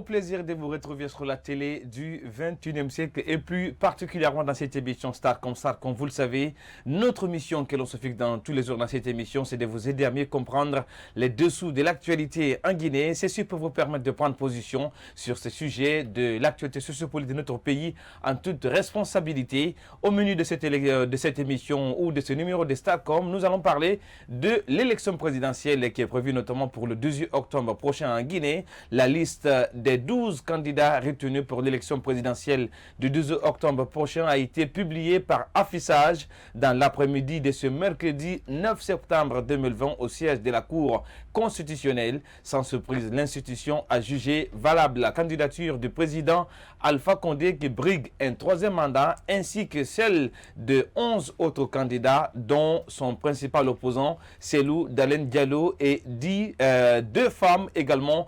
plaisir de vous retrouver sur la télé du 21e siècle et plus particulièrement dans cette émission Star comme Star. Comme vous le savez, notre mission que l'on se fixe dans tous les jours dans cette émission, c'est de vous aider à mieux comprendre les dessous de l'actualité en Guinée. Ceci peut vous permettre de prendre position sur ce sujet de l'actualité sociopolitique de notre pays en toute responsabilité. Au menu de cette émission ou de ce numéro de Starcom, nous allons parler de l'élection présidentielle qui est prévue notamment pour le 18 octobre prochain en Guinée. La liste des 12 candidats retenus pour l'élection présidentielle du 12 octobre prochain a été publiée par affichage dans l'après-midi de ce mercredi 9 septembre 2020 au siège de la Cour constitutionnelle. Sans surprise, l'institution a jugé valable la candidature du président Alpha Condé qui brigue un troisième mandat ainsi que celle de 11 autres candidats dont son principal opposant Cellou Dalein Diallo et 2 femmes également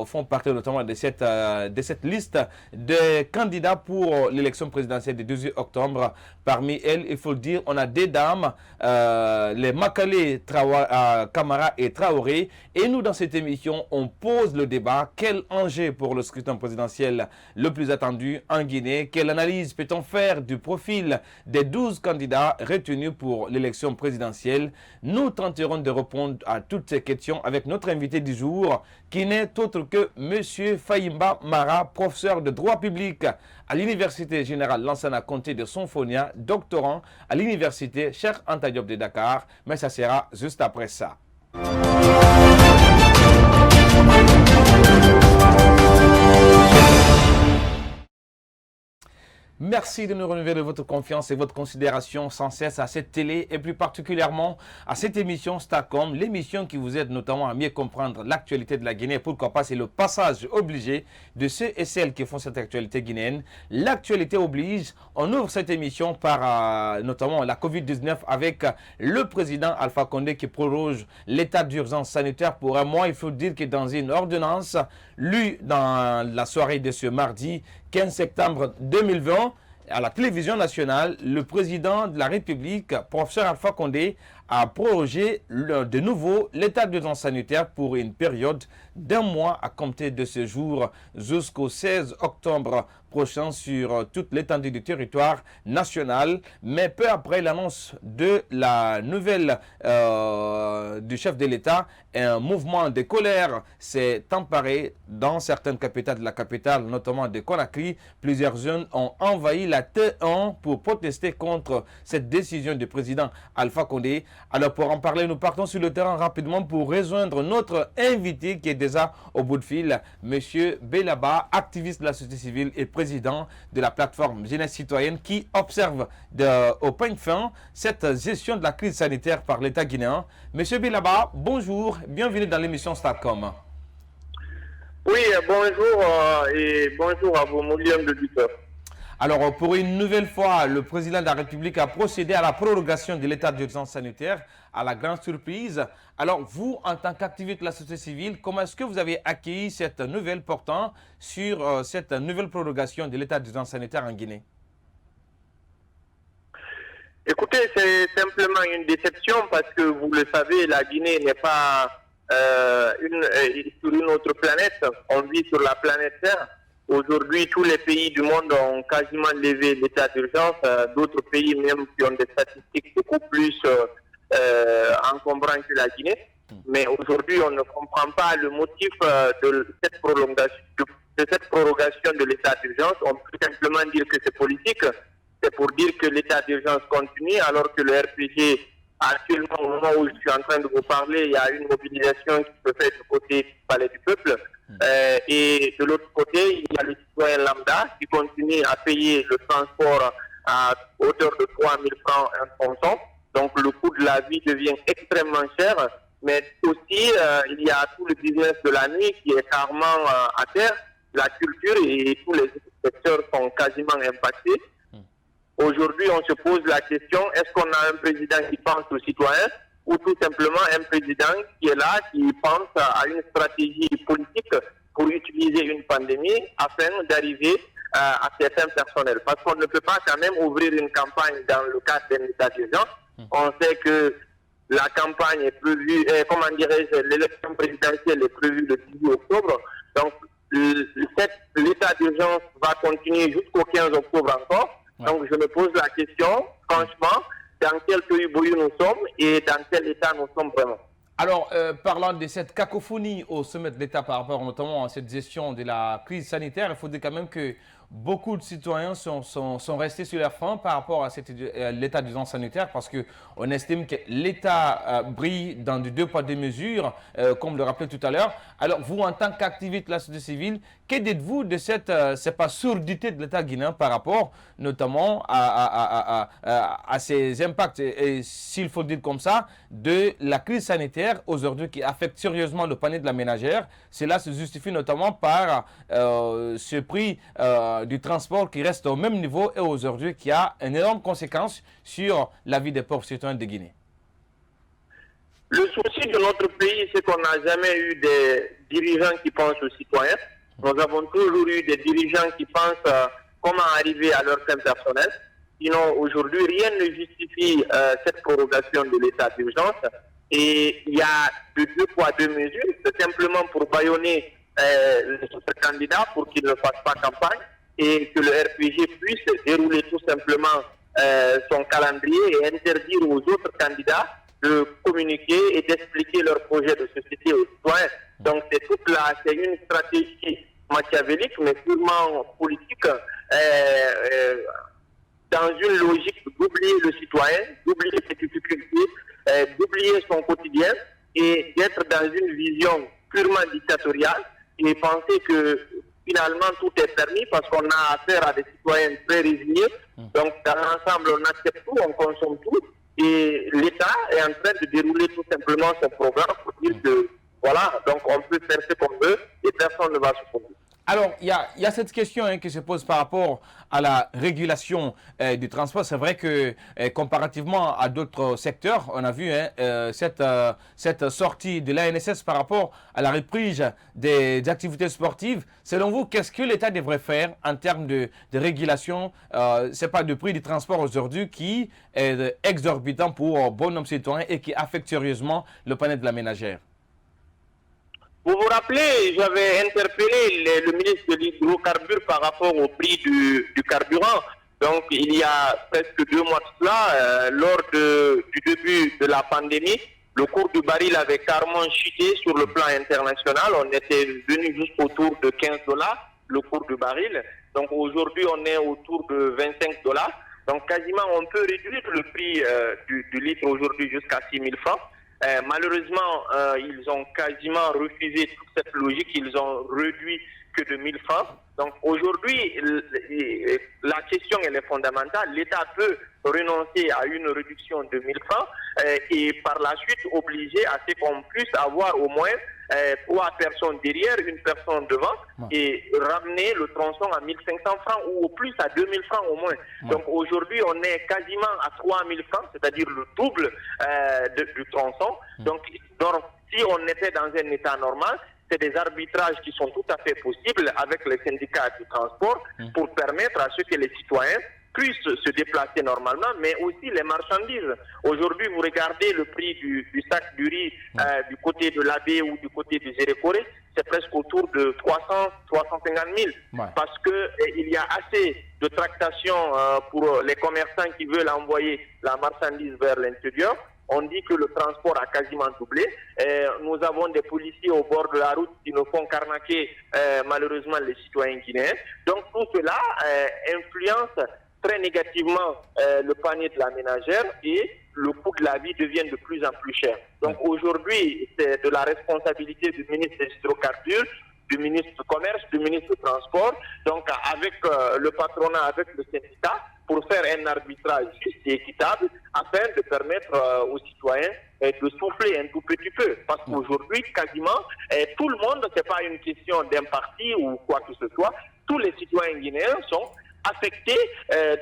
font partie notamment de cette liste de candidats pour l'élection présidentielle du 18 octobre. Parmi elles, il faut le dire, on a des dames, les Makale Camara et Traoré. Et nous, dans cette émission, on pose le débat. Quel enjeu pour le scrutin présidentiel le plus attendu en Guinée? Quelle analyse peut-on faire du profil des 12 candidats retenus pour l'élection présidentielle? Nous tenterons de répondre à toutes ces questions avec notre invité du jour, qui n'est autre que M. Fahimba Mara, professeur de droit public à l'Université générale Lansana Conté de Sonfonia, doctorant à l'Université Cheikh Anta Diop de Dakar. Mais ça sera juste après ça. Merci de nous renouveler votre confiance et votre considération sans cesse à cette télé et plus particulièrement à cette émission Starcom, l'émission qui vous aide notamment à mieux comprendre l'actualité de la Guinée. Pourquoi pas, c'est le passage obligé de ceux et celles qui font cette actualité guinéenne. L'actualité oblige, on ouvre cette émission par notamment la Covid-19 avec le président Alpha Condé qui proroge l'état d'urgence sanitaire pour un mois. Il faut dire que dans une ordonnance lue dans la soirée de ce mardi 15 septembre 2020, à la télévision nationale, le président de la République, professeur Alpha Condé, a prorogé de nouveau l'état d'urgence sanitaire pour une période d'un mois à compter de ce jour jusqu'au 16 octobre prochain sur toute l'étendue du territoire national. Mais peu après l'annonce de la nouvelle du chef de l'État, un mouvement de colère s'est emparé dans certaines capitales de la capitale, notamment de Conakry. Plusieurs jeunes ont envahi la T1 pour protester contre cette décision du président Alpha Condé. Alors pour en parler, nous partons sur le terrain rapidement pour rejoindre notre invité qui est déjà au bout de fil, M. Belaba, activiste de la société civile et président de la plateforme Jeunesse Citoyenne qui observe au peigne fin cette gestion de la crise sanitaire par l'État guinéen. M. Belaba, bonjour, bienvenue dans l'émission Starcom. Oui, bonjour et bonjour à vos millions d'auditeurs. Alors, pour une nouvelle fois, le président de la République a procédé à la prorogation de l'état d'urgence sanitaire, à la grande surprise. Alors, vous, en tant qu'activiste de la société civile, comment est-ce que vous avez accueilli cette nouvelle portant sur cette nouvelle prorogation de l'état d'urgence sanitaire en Guinée? Écoutez, c'est simplement une déception parce que, vous le savez, la Guinée n'est pas sur une autre planète. On vit sur la planète Terre. Aujourd'hui, tous les pays du monde ont quasiment levé l'état d'urgence. D'autres pays même qui ont des statistiques beaucoup plus encombrants que la Guinée. Mais aujourd'hui, on ne comprend pas le motif de cette prorogation de l'état d'urgence. On peut simplement dire que c'est politique. C'est pour dire que l'état d'urgence continue alors que le RPG, actuellement, au moment où je suis en train de vous parler, il y a une mobilisation qui se fait du côté du Palais du Peuple. Et de l'autre côté, il y a le citoyen lambda qui continue à payer le transport à hauteur de 3 000 francs un ponton. Donc le coût de la vie devient extrêmement cher. Mais aussi, il y a tout le business de la nuit qui est carrément à terre. La culture et tous les secteurs sont quasiment impactés. Aujourd'hui, on se pose la question, est-ce qu'on a un président qui pense aux citoyens ou tout simplement un président qui est là, qui pense à une stratégie politique pour utiliser une pandémie afin d'arriver à certains personnels. Parce qu'on ne peut pas quand même ouvrir une campagne dans le cadre d'un état d'urgence. On sait que la campagne est prévue, l'élection présidentielle est prévue le 18 octobre. Donc, d'urgence va continuer jusqu'au 15 octobre encore. Ouais. Donc je me pose la question, franchement, dans quel pays bouillu nous sommes et dans quel état nous sommes vraiment. Alors, parlant de cette cacophonie au sommet de l'État par rapport notamment à cette gestion de la crise sanitaire, il faut dire quand même que beaucoup de citoyens sont restés sur leur faim par rapport à l'état d'urgence sanitaire parce qu'on estime que l'État brille dans du 2 poids 2 mesures, comme le rappelait tout à l'heure. Alors, vous, en tant qu'activiste de la société civile, que dites-vous de cette surdité de l'État guinéen par rapport notamment à ces impacts, et s'il faut le dire comme ça, de la crise sanitaire aujourd'hui qui affecte sérieusement le panier de la ménagère? Cela se justifie notamment par ce prix du transport qui reste au même niveau et aujourd'hui qui a une énorme conséquence sur la vie des pauvres citoyens de Guinée. Le souci de notre pays, c'est qu'on n'a jamais eu des dirigeants qui pensent aux citoyens. Nous avons toujours eu des dirigeants qui pensent comment arriver à leur fin personnelle. Sinon, aujourd'hui, rien ne justifie cette prorogation de l'état d'urgence. Et il y a de 2 poids 2 mesures. C'est simplement pour bâillonner les autres candidats pour qu'ils ne fassent pas campagne et que le RPG puisse dérouler tout simplement son calendrier et interdire aux autres candidats de communiquer et d'expliquer leur projet de société aux citoyens. Donc c'est une stratégie machiavélique mais purement politique dans une logique d'oublier le citoyen, d'oublier ses difficultés, d'oublier son quotidien et d'être dans une vision purement dictatoriale et penser que finalement tout est permis parce qu'on a affaire à des citoyens très résignés. Donc dans l'ensemble on accepte tout, on consomme tout et l'État est en train de dérouler tout simplement son programme pour dire que voilà, donc on peut faire ce qu'on veut et personne ne va se produire. Alors, il y a cette question qui se pose par rapport à la régulation du transport. C'est vrai que comparativement à d'autres secteurs, on a vu cette sortie de l'ANSS par rapport à la reprise des activités sportives. Selon vous, qu'est-ce que l'État devrait faire en termes de régulation? C'est pas le prix du transport aujourd'hui qui est exorbitant pour bon nombre de citoyens et qui affecte sérieusement le panier de la ménagère. Vous vous rappelez, j'avais interpellé le ministre de l'Hydrocarbure par rapport au prix du carburant. Donc, il y a presque 2 mois de cela, lors du début de la pandémie, le cours du baril avait carrément chuté sur le plan international. On était venu jusqu'autour de $15, le cours du baril. Donc, aujourd'hui, on est autour de $25. Donc, quasiment, on peut réduire le prix du litre aujourd'hui jusqu'à 6 000 francs. Malheureusement, ils ont quasiment refusé toute cette logique, ils ont réduit que de 1000 francs. Donc aujourd'hui, la question elle est fondamentale. L'État peut renoncer à une réduction de 1000 francs et par la suite obliger à ce qu'on puisse avoir au moins 3 personnes derrière, une personne devant et ramener le tronçon à 1500 francs ou au plus à 2000 francs au moins. Donc aujourd'hui, on est quasiment à 3000 francs, c'est-à-dire le double du tronçon. Donc si on était dans un état normal, c'est des arbitrages qui sont tout à fait possibles avec les syndicats du transport pour permettre à ce que les citoyens puissent se déplacer normalement, mais aussi les marchandises. Aujourd'hui, vous regardez le prix du sac du riz du côté de l'Abbé ou du côté du Zérékoré, c'est presque autour de 350 000 parce qu'il y a assez de tractations pour les commerçants qui veulent envoyer la marchandise vers l'intérieur. On dit que le transport a quasiment doublé. Nous avons des policiers au bord de la route qui nous font carnaquer malheureusement les citoyens guinéens. Donc tout cela influence très négativement le panier de la ménagère et le coût de la vie devient de plus en plus cher. Donc aujourd'hui, c'est de la responsabilité du ministre des Hydrocarbures, du ministre du Commerce, du ministre du Transport, donc avec le patronat, avec le syndicat, pour faire un arbitrage juste et équitable afin de permettre aux citoyens de souffler un tout petit peu. Parce qu'aujourd'hui, quasiment, tout le monde, ce n'est pas une question d'un parti ou quoi que ce soit, tous les citoyens guinéens sont affectés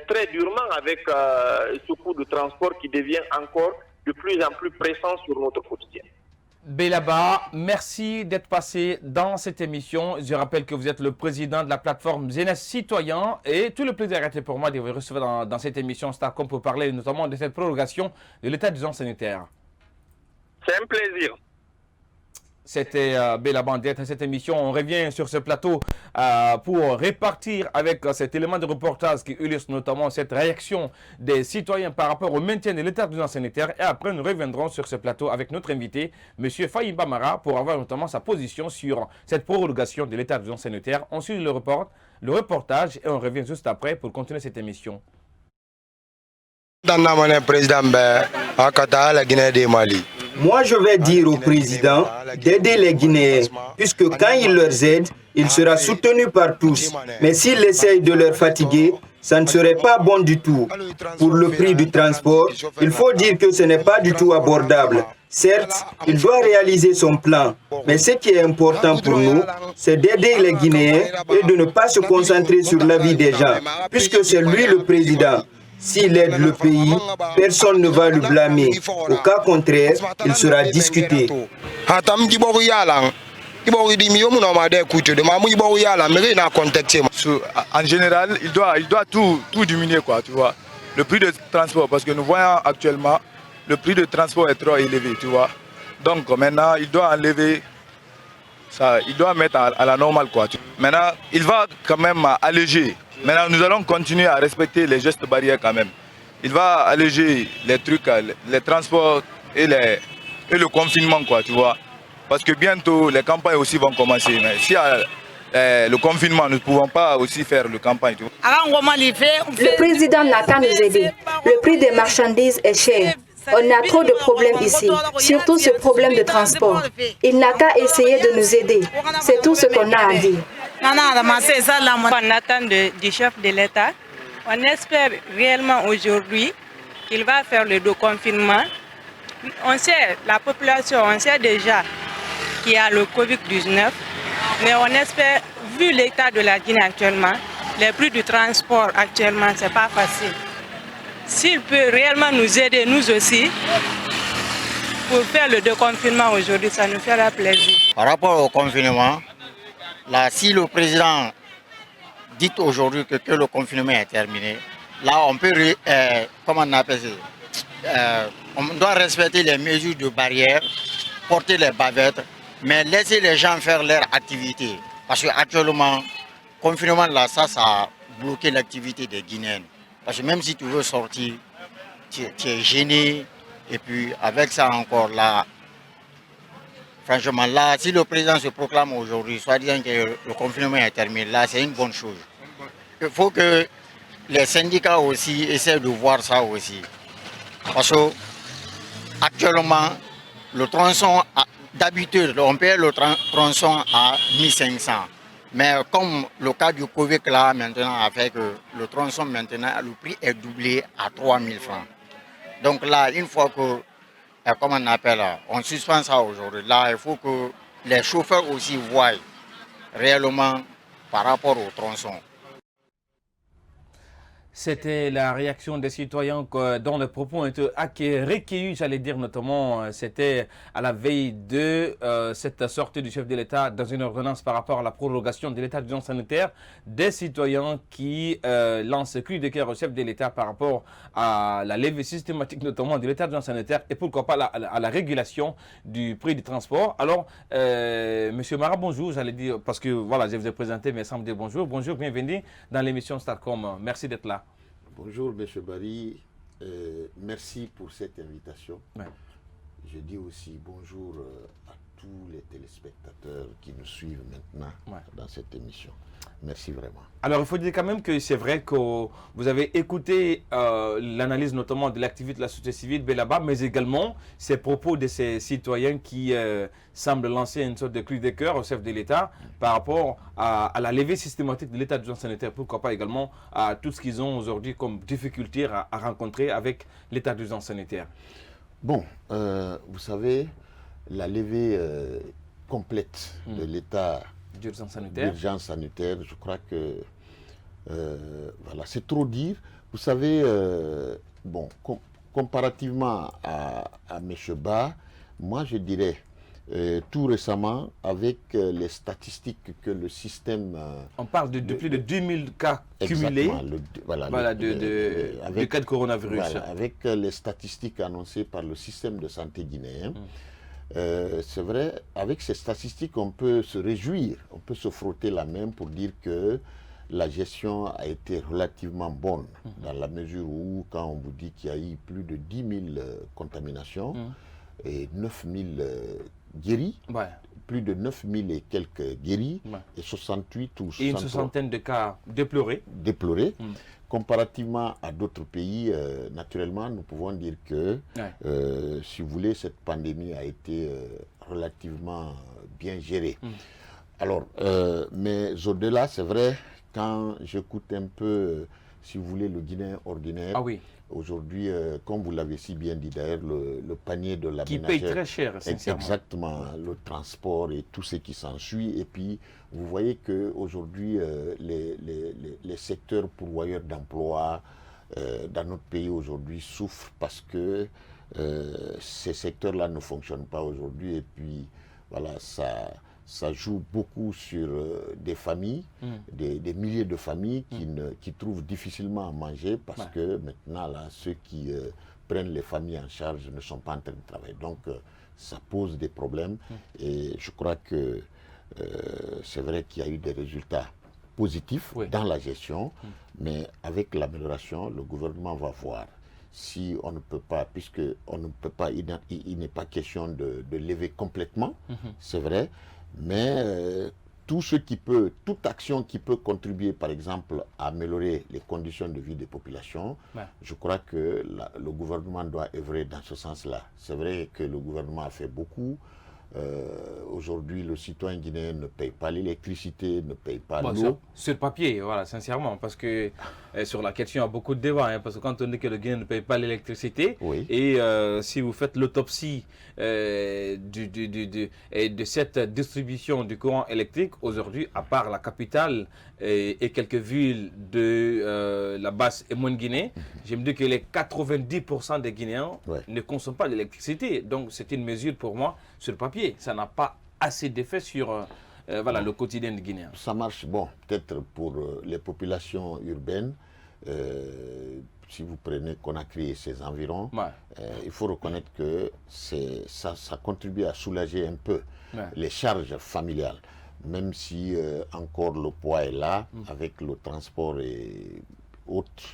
très durement avec ce coût de transport qui devient encore de plus en plus pressant sur notre quotidien. Belaba, merci d'être passé dans cette émission. Je rappelle que vous êtes le président de la plateforme Jeunesse Citoyen et tout le plaisir a été pour moi de vous recevoir dans cette émission Starcom pour parler notamment de cette prorogation de l'état d'urgence sanitaire. C'est un plaisir. C'était Bella Bandiette dans cette émission. On revient sur ce plateau pour répartir avec cet élément de reportage qui illustre notamment cette réaction des citoyens par rapport au maintien de l'état d'urgence sanitaire. Et après, nous reviendrons sur ce plateau avec notre invité, M. Fahimba Mara, pour avoir notamment sa position sur cette prorogation de l'état d'urgence sanitaire. On suit le reportage et on revient juste après pour continuer cette émission. Moi, je vais dire au président d'aider les Guinéens, puisque quand il leur aide, il sera soutenu par tous. Mais s'il essaye de leur fatiguer, ça ne serait pas bon du tout. Pour le prix du transport, il faut dire que ce n'est pas du tout abordable. Certes, il doit réaliser son plan, mais ce qui est important pour nous, c'est d'aider les Guinéens et de ne pas se concentrer sur la vie des gens, puisque c'est lui le président. S'il aide le pays, personne ne va le blâmer. Au cas contraire, il sera discuté. En général, il doit tout diminuer, quoi, tu vois. Le prix de transport, parce que nous voyons actuellement, le prix de transport est trop élevé, tu vois. Donc maintenant, il doit enlever ça, il doit mettre à la normale, quoi. Maintenant, il va quand même alléger. Maintenant, nous allons continuer à respecter les gestes barrières quand même. Il va alléger les trucs, les transports et le confinement, quoi, tu vois. Parce que bientôt, les campagnes aussi vont commencer. Mais si le confinement, nous ne pouvons pas aussi faire le campagne. Tu vois. Le président n'a qu'à nous aider. Le prix des marchandises est cher. On a trop de problèmes ici, surtout ce problème de transport. Il n'a qu'à essayer de nous aider. C'est tout ce qu'on a à dire. On attend du chef de l'État. On espère réellement aujourd'hui qu'il va faire le déconfinement. On sait, la population, on sait déjà qu'il y a le Covid-19, mais on espère, vu l'état de la Guinée actuellement, les prix du transport actuellement, ce n'est pas facile. S'il peut réellement nous aider, nous aussi, pour faire le déconfinement aujourd'hui, ça nous fera plaisir. Par rapport au confinement, là, si le président dit aujourd'hui que le confinement est terminé, là, on peut, comment on appelle ça, on doit respecter les mesures de barrière, porter les bavettes, mais laisser les gens faire leur activité. Parce qu'actuellement, le confinement, là, ça a bloqué l'activité des Guinéens. Parce que même si tu veux sortir, tu es gêné. Et puis avec ça encore, là, franchement, là, si le président se proclame aujourd'hui, soit disant que le confinement est terminé, là, c'est une bonne chose. Il faut que les syndicats aussi essaient de voir ça aussi. Parce que actuellement, le tronçon, d'habitude, on paye le tronçon à 1500. Mais comme le cas du Covid là maintenant a fait que le tronçon maintenant, le prix est doublé à 3000 francs. Donc là, une fois que, comme on appelle, on suspend ça aujourd'hui, là, il faut que les chauffeurs aussi voient réellement par rapport au tronçon. C'était la réaction des citoyens dont les propos ont été recueillis, j'allais dire notamment, c'était à la veille de cette sortie du chef de l'État dans une ordonnance par rapport à la prorogation de l'état d'urgence sanitaire, des citoyens qui lancent ce cri de cœur au chef de l'État par rapport à la levée systématique notamment de l'état d'urgence sanitaire et pourquoi pas à la régulation du prix du transport. Alors, Monsieur Mara, bonjour, j'allais dire, parce que voilà, je vous ai présenté, mais sans me dire bonjour. Bonjour, bienvenue dans l'émission Starcom. Merci d'être là. Bonjour M. Barry, merci pour cette invitation. Ouais. Je dis aussi bonjour à tous les téléspectateurs qui nous suivent maintenant dans cette émission. Merci vraiment. Alors il faut dire quand même que c'est vrai que vous avez écouté l'analyse notamment de l'activité de la société civile Bellaba, mais également ces propos de ces citoyens qui semblent lancer une sorte de cri de cœur au chef de l'État par rapport à la levée systématique de l'état d'urgence sanitaire, pourquoi pas également à tout ce qu'ils ont aujourd'hui comme difficulté à rencontrer avec l'état d'urgence sanitaire. Bon, vous savez, la levée complète de l'état d'urgence sanitaire, je crois que voilà, c'est trop dire. Vous savez, bon, comparativement à M. Ba, moi je dirais tout récemment avec les statistiques que le système... On parle de plus de 10 000 cas cumulés du cas de coronavirus. Voilà, avec les statistiques annoncées par le système de santé guinéen, c'est vrai, avec ces statistiques, on peut se réjouir, on peut se frotter la main pour dire que la gestion a été relativement bonne, dans la mesure où, quand on vous dit qu'il y a eu plus de 10 000 contaminations et 9 000 guéris, plus de 9 000 et quelques guéris, et 68 ou 63... Et une soixantaine de cas déplorés. Comparativement à d'autres pays, naturellement, nous pouvons dire que, si vous voulez, cette pandémie a été relativement bien gérée. Alors, mais au-delà, c'est vrai, quand j'écoute un peu, si vous voulez, le Guinéen ordinaire, aujourd'hui, comme vous l'avez si bien dit d'ailleurs, le panier de la ménagère... Qui paye très cher, sincèrement. Exactement, le transport et tout ce qui s'ensuit. Et puis, vous voyez qu'aujourd'hui, les secteurs pourvoyeurs d'emploi dans notre pays aujourd'hui souffrent parce que ces secteurs-là ne fonctionnent pas aujourd'hui. Et puis, voilà, ça joue beaucoup sur des familles, des milliers de familles qui trouvent difficilement à manger parce que maintenant, là, ceux qui prennent les familles en charge ne sont pas en train de travailler. Donc, ça pose des problèmes et je crois que c'est vrai qu'il y a eu des résultats positifs dans la gestion, mais avec l'amélioration, le gouvernement va voir si on ne peut pas, puisque on ne peut pas, il n'est pas question de lever complètement, c'est vrai, mais toute action qui peut contribuer, par exemple, à améliorer les conditions de vie des populations, je crois que le gouvernement doit œuvrer dans ce sens-là. C'est vrai que le gouvernement a fait beaucoup. Aujourd'hui, le citoyen guinéen ne paye pas l'électricité, ne paye pas l'eau. Sur le papier, voilà, sincèrement, parce que sur la question, il y a beaucoup de débats, parce que quand on dit que le Guinéen ne paye pas l'électricité, et si vous faites l'autopsie de cette distribution du courant électrique, aujourd'hui, à part la capitale et quelques villes de la basse et moyenne Guinée, je me dis que les 90% des Guinéens ne consomment pas l'électricité. Donc, c'est une mesure pour moi sur le papier. Ça n'a pas assez d'effet sur voilà, le quotidien des Guinéens. Ça marche, bon, peut-être pour les populations urbaines. Si vous prenez Conakry et ses environs, il faut reconnaître que ça contribue à soulager un peu les charges familiales. Même si encore le poids est là, avec le transport et autres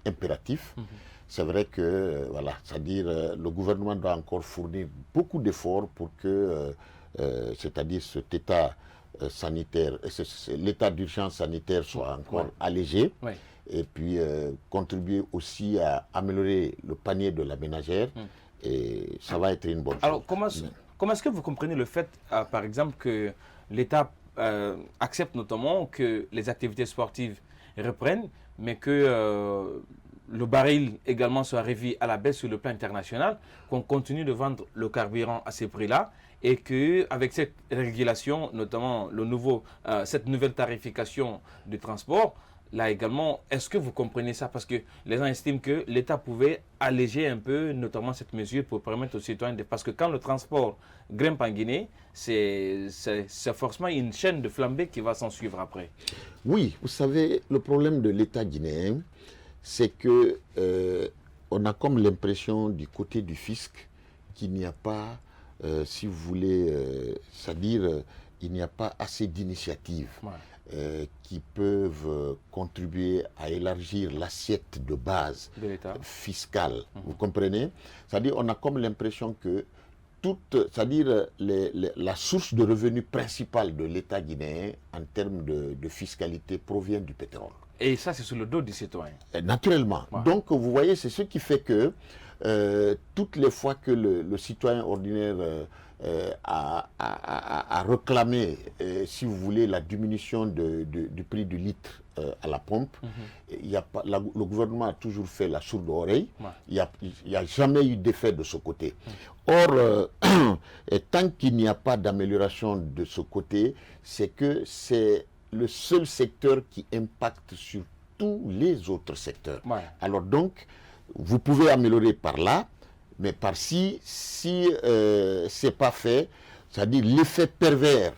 impératifs. C'est vrai que, voilà, c'est-à-dire le gouvernement doit encore fournir beaucoup d'efforts pour que, c'est-à-dire cet état sanitaire, l'état d'urgence sanitaire soit encore allégé, et puis contribuer aussi à améliorer le panier de la ménagère, et ça va être une bonne chose. Alors, comment est-ce que vous comprenez le fait, par exemple, que l'État accepte notamment que les activités sportives reprennent, mais que le baril également soit revu à la baisse sur le plan international, qu'on continue de vendre le carburant à ces prix-là, et qu'avec cette régulation, notamment cette nouvelle tarification du transport, là également, est-ce que vous comprenez ça? Parce que les gens estiment que l'État pouvait alléger un peu, notamment cette mesure, pour permettre aux citoyens parce que quand le transport grimpe en Guinée, c'est forcément une chaîne de flambée qui va s'en suivre après. Oui, vous savez, le problème de l'État guinéen, c'est que on a comme l'impression du côté du fisc qu'il n'y a pas, si vous voulez, c'est-à-dire il n'y a pas assez d'initiatives qui peuvent contribuer à élargir l'assiette de base fiscale. Vous comprenez? C'est-à-dire on a comme l'impression que c'est-à-dire la source de revenus principale de l'État guinéen en termes de fiscalité provient du pétrole. Et ça, c'est sur le dos du citoyen. Naturellement. Donc, vous voyez, c'est ce qui fait que toutes les fois que le citoyen ordinaire a réclamé, si vous voulez, la diminution du prix du litre à la pompe, le gouvernement a toujours fait la sourde oreille. Il n'y a jamais eu d'effet de ce côté. Or, tant qu'il n'y a pas d'amélioration de ce côté, c'est que c'est le seul secteur qui impacte sur tous les autres secteurs. Alors donc, vous pouvez améliorer par là, mais par-ci, si ce n'est pas fait, c'est-à-dire l'effet pervers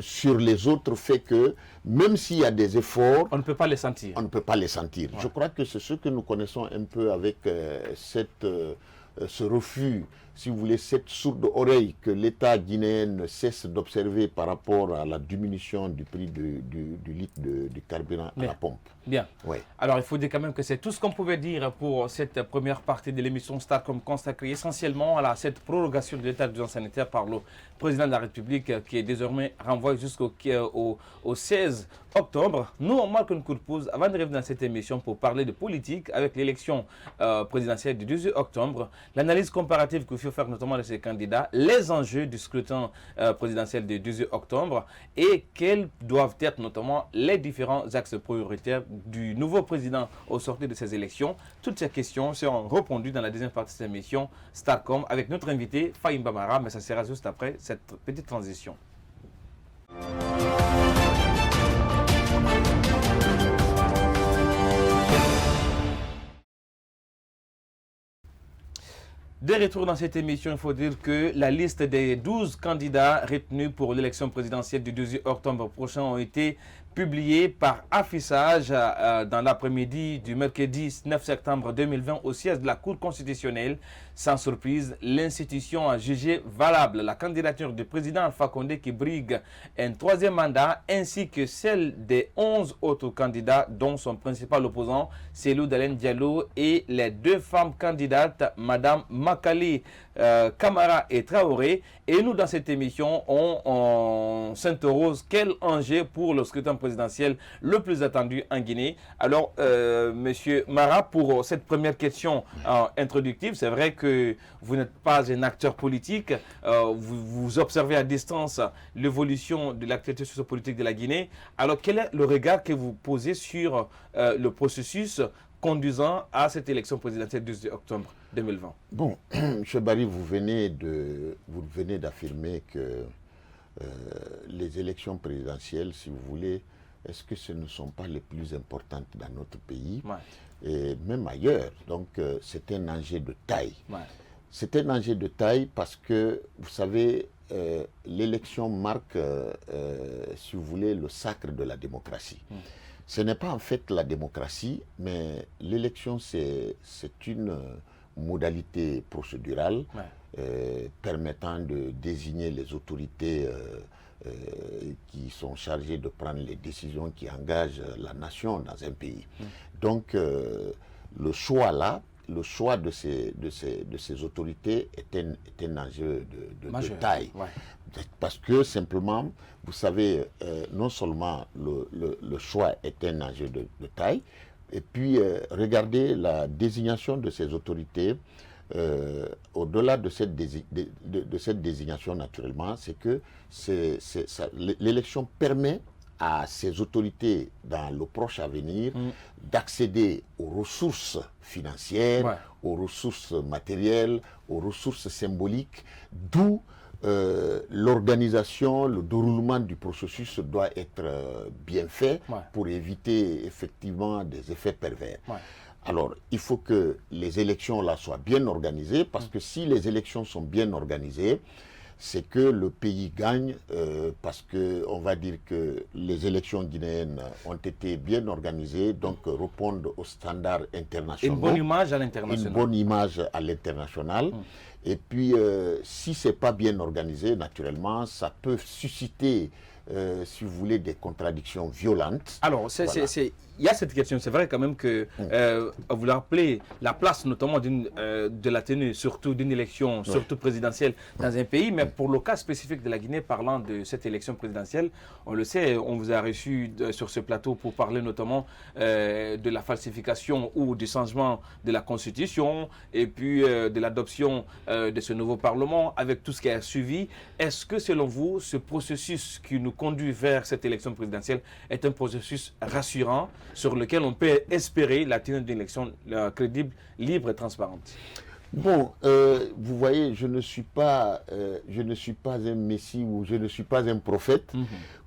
sur les autres fait que, même s'il y a des efforts... On ne peut pas les sentir. On ne peut pas les sentir. Je crois que c'est ce que nous connaissons un peu avec ce refus, si vous voulez, cette sourde oreille que l'État guinéen ne cesse d'observer par rapport à la diminution du prix du litre du carburant à la pompe. Bien. Ouais. Alors, il faut dire quand même que c'est tout ce qu'on pouvait dire pour cette première partie de l'émission Starcom consacrée essentiellement à cette prorogation de l'état d'urgence sanitaire par le président de la République qui est désormais renvoyé jusqu'au 16 octobre. Nous, on marque une courte pause avant de revenir dans cette émission pour parler de politique avec l'élection présidentielle du 18 octobre, l'analyse comparative qu'il faut faire notamment de ces candidats, les enjeux du scrutin présidentiel du 18 octobre et quels doivent être notamment les différents axes prioritaires du nouveau président au sortir de ces élections. Toutes ces questions seront répondues dans la deuxième partie de cette émission Starcom avec notre invité Fahim Bamara, mais ça sera juste après cette petite transition. De retour dans cette émission, il faut dire que la liste des 12 candidats retenus pour l'élection présidentielle du 18 octobre prochain ont été publiés par affichage dans l'après-midi du mercredi 9 septembre 2020 au siège de la Cour constitutionnelle. Sans surprise, l'institution a jugé valable la candidature du président Alpha Condé qui brigue un troisième mandat ainsi que celle des 11 autres candidats dont son principal opposant, Cellou Dalein Diallo, et les deux femmes candidates, Madame Makali Camara et Traoré. Et nous, dans cette émission, on s'interroge quel enjeu pour le scrutin présidentiel le plus attendu en Guinée. Alors, Monsieur Mara, pour cette première question introductive, c'est vrai que vous n'êtes pas un acteur politique, vous observez à distance l'évolution de l'actualité sociopolitique de la Guinée. Alors, quel est le regard que vous posez sur le processus conduisant à cette élection présidentielle du 18 octobre 2020? Bon, M. Barry, vous venez d'affirmer que les élections présidentielles, si vous voulez, est-ce que ce ne sont pas les plus importantes dans notre pays, et même ailleurs? Donc, c'est un enjeu de taille. C'est un enjeu de taille parce que, vous savez, l'élection marque, si vous voulez, le sacre de la démocratie. Ce n'est pas en fait la démocratie, mais l'élection, c'est une modalité procédurale permettant de désigner les autorités qui sont chargées de prendre les décisions qui engagent la nation dans un pays. Donc, le choix là, le choix de ces autorités est un enjeu de taille. Parce que simplement, vous savez, non seulement le choix est un enjeu de taille, et puis regardez la désignation de ces autorités. Au-delà de cette désignation, naturellement, c'est que l'élection permet à ces autorités dans le proche avenir d'accéder aux ressources financières, aux ressources matérielles, aux ressources symboliques, d'où l'organisation, le déroulement du processus doit être bien fait pour éviter effectivement des effets pervers. Alors, il faut que les élections là soient bien organisées, parce que si les élections sont bien organisées, c'est que le pays gagne, parce qu'on va dire que les élections guinéennes ont été bien organisées, donc répondent aux standards internationaux. Une bonne image à l'international. Une bonne image à l'international. Et puis, si ce n'est pas bien organisé, naturellement, ça peut susciter, si vous voulez, des contradictions violentes. Alors, il y a cette question, c'est vrai quand même que vous le rappelez, la place notamment de la tenue, surtout d'une élection, surtout présidentielle dans un pays, mais pour le cas spécifique de la Guinée, parlant de cette élection présidentielle, on le sait, on vous a reçu sur ce plateau pour parler notamment de la falsification ou du changement de la Constitution, et puis de l'adoption de ce nouveau Parlement, avec tout ce qui a suivi. Est-ce que selon vous, ce processus qui nous conduit vers cette élection présidentielle est un processus rassurant, sur lequel on peut espérer la tenue d'une élection crédible, libre et transparente? Bon, vous voyez, je ne suis pas un messie ou je ne suis pas un prophète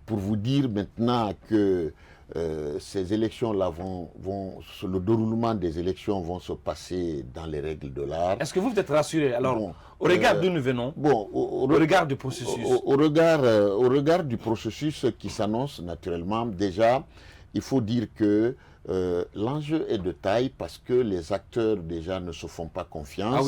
pour vous dire maintenant que ces élections-là le déroulement des élections vont se passer dans les règles de l'art. Est-ce que vous êtes rassuré? Alors, au regard d'où nous venons, au regard du processus, au regard du processus qui s'annonce naturellement, déjà, il faut dire que l'enjeu est de taille parce que les acteurs déjà ne se font pas confiance.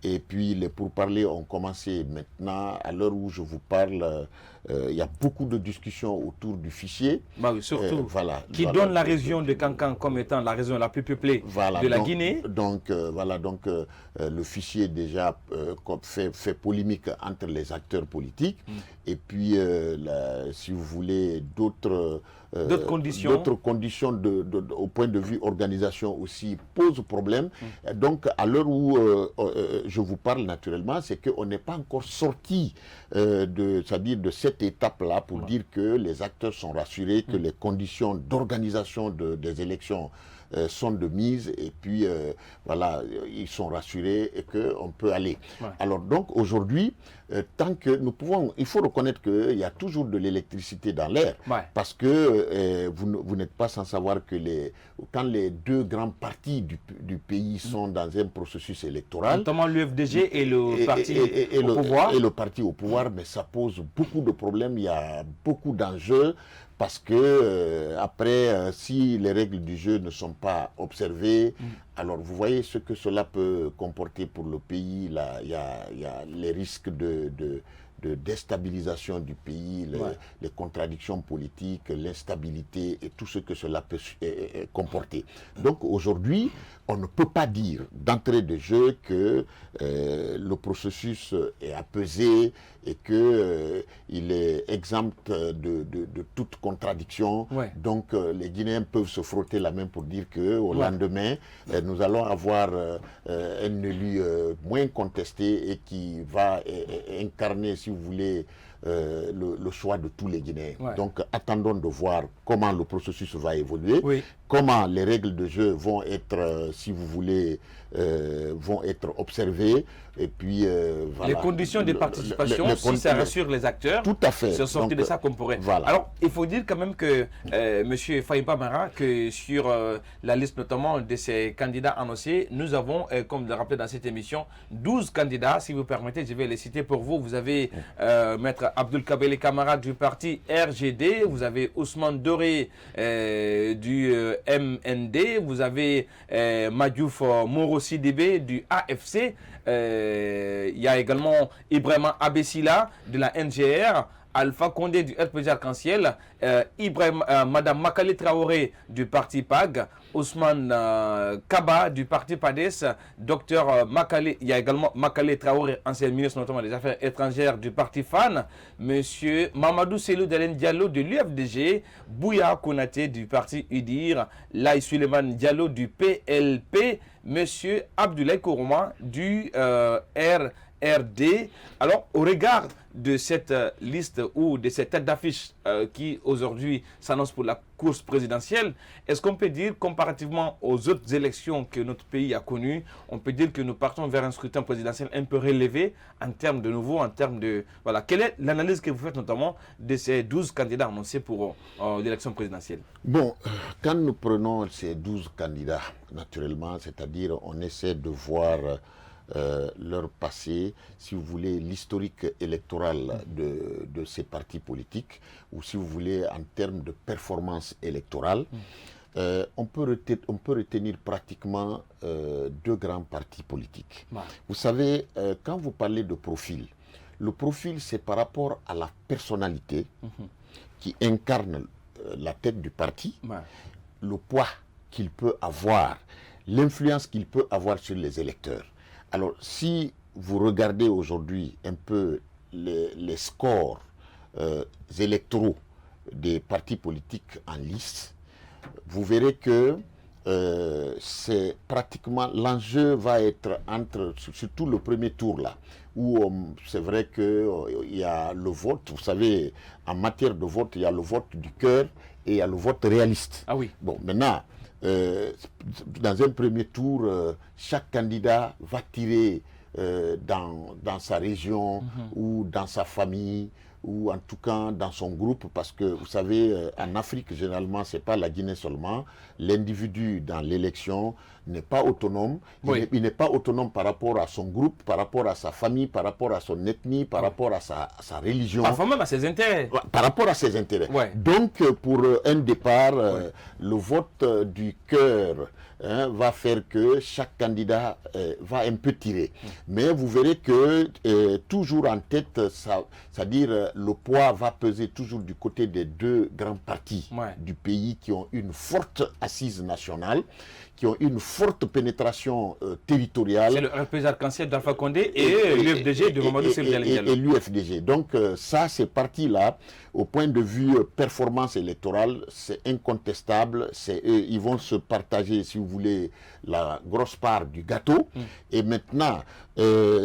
Et puis les pourparlers ont commencé maintenant. À l'heure où je vous parle, il y a beaucoup de discussions autour du fichier. Bah oui, surtout, qui donne la région de Kankan comme étant la région la plus peuplée de la Guinée. Donc, le fichier déjà fait polémique entre les acteurs politiques. Et puis, si vous voulez, d'autres conditions au point de vue organisation aussi posent problème. Donc, à l'heure où je vous parle naturellement, c'est qu'on n'est pas encore sorti de cette étape-là pour dire que les acteurs sont rassurés, que les conditions d'organisation des élections sont de mise, et puis ils sont rassurés et qu'on peut aller. Alors donc aujourd'hui, tant que nous pouvons, il faut reconnaître qu'il y a toujours de l'électricité dans l'air, parce que vous n'êtes pas sans savoir que quand les deux grands partis du pays sont dans un processus électoral, notamment l'UFDG et le parti au pouvoir, et le parti au pouvoir, mais ça pose beaucoup de problèmes, il y a beaucoup d'enjeux. Parce que après, si les règles du jeu ne sont pas observées, alors vous voyez ce que cela peut comporter pour le pays. Là, il y a les risques de déstabilisation du pays, les contradictions politiques, l'instabilité et tout ce que cela peut comporter. Donc aujourd'hui, on ne peut pas dire d'entrée de jeu que le processus est apaisé et qu'il est exempt de toute contradiction. Donc les Guinéens peuvent se frotter la main pour dire qu'au lendemain, nous allons avoir un élu moins contesté et qui va incarner, si vous voulez, le choix de tous les Guinéens. Donc attendons de voir comment le processus va évoluer, comment les règles de jeu vont être, si vous voulez, vont être observées, et puis les conditions de participation, si ça rassure les acteurs, tout à fait. C'est sorti de ça qu'on pourrait. Alors il faut dire quand même que M. Faiba Mara, que sur la liste notamment de ces candidats annoncés, nous avons, comme le rappelé dans cette émission, 12 candidats. Si vous permettez, je vais les citer pour vous. Vous avez Maître Abdul Kabele Kamara du parti RGD, vous avez Ousmane Doré du MND, vous avez Madjouf Moro Sidibé du AFC, il y a également Ibrahima Abessila de la NGR, Alpha Condé du RPG Arc-en-Ciel, Madame Makale Traoré du parti PAG, Ousmane Kaba du parti PADES, Dr Makale, il y a également Makale Traoré, ancien ministre notamment des Affaires étrangères du parti FAN, Monsieur Mamadou Selou Dalen Diallo de l'UFDG, Bouya Konaté du parti UDIR, Laï Suleiman Diallo du PLP, Monsieur Abdoulaye Kourouma du RD. Alors, au regard de cette liste ou de cette tête d'affiche qui aujourd'hui s'annonce pour la course présidentielle, est-ce qu'on peut dire, comparativement aux autres élections que notre pays a connues, on peut dire que nous partons vers un scrutin présidentiel un peu relevé en termes de nouveau, en termes de... Voilà. Quelle est l'analyse que vous faites notamment de ces 12 candidats annoncés pour l'élection présidentielle? Bon, quand nous prenons ces 12 candidats, naturellement, c'est-à-dire on essaie de voir leur passé, si vous voulez, l'historique électoral de ces partis politiques, ou si vous voulez, en termes de performance électorale, on peut retenir pratiquement deux grands partis politiques. Vous savez, quand vous parlez de profil, le profil, c'est par rapport à la personnalité qui incarne la tête du parti, le poids qu'il peut avoir, l'influence qu'il peut avoir sur les électeurs. Alors, si vous regardez aujourd'hui un peu les scores électoraux des partis politiques en lice, vous verrez que c'est pratiquement, l'enjeu va être entre, surtout le premier tour là, où c'est vrai qu'il y a le vote, vous savez, en matière de vote, il y a le vote du cœur et il y a le vote réaliste. Ah oui. Bon, maintenant, dans un premier tour, chaque candidat va tirer dans sa région ou dans sa famille ou en tout cas dans son groupe, parce que vous savez, en Afrique, généralement, ce n'est pas la Guinée seulement. L'individu dans l'élection n'est pas autonome. Il n'est pas autonome par rapport à son groupe, par rapport à sa famille, par rapport à son ethnie, par rapport à sa religion. Parfois même à ses intérêts. Par rapport à ses intérêts. Donc, pour un départ, le vote du cœur va faire que chaque candidat va un peu tirer. Mais vous verrez que toujours en tête, c'est-à-dire le poids va peser toujours du côté des deux grands partis du pays qui ont une forte assise nationale, qui ont une forte pénétration territoriale. C'est le RPG Arc-en-Ciel d'Alpha Condé et l'UFDG de Mamadou Cellou Diallo. Et l'UFDG. Donc ça, ces partis-là, au point de vue performance électorale, c'est incontestable. Ils vont se partager, si vous voulez, la grosse part du gâteau. Et maintenant,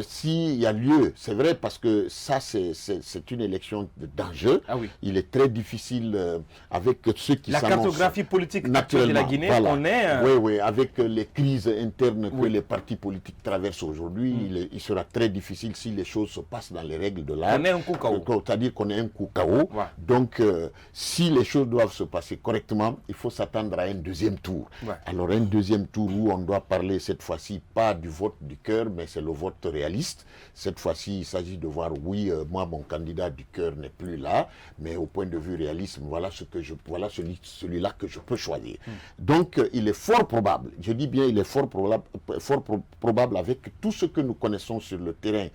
s'il y a lieu, c'est vrai, parce que ça, c'est une élection d'enjeu. Il est très difficile avec ceux qui s'annoncent. La cartographie politique actuelle de la Guinée, on est... Oui, avec les crises internes que les partis politiques traversent aujourd'hui, il sera très difficile si les choses se passent dans les règles de l'art. On est un coup KO. C'est-à-dire qu'on est un coup KO. Donc, si les choses doivent se passer correctement, il faut s'attendre à un deuxième tour. Alors, un deuxième tour où on doit parler cette fois-ci pas du vote du cœur, mais c'est le vote réaliste. Cette fois-ci, il s'agit de voir, oui, moi, mon candidat du cœur n'est plus là, mais au point de vue réalisme, voilà celui-là que je peux choisir. Donc, il est fort probable, je dis bien, il est fort probable avec tout ce que nous connaissons sur le terrain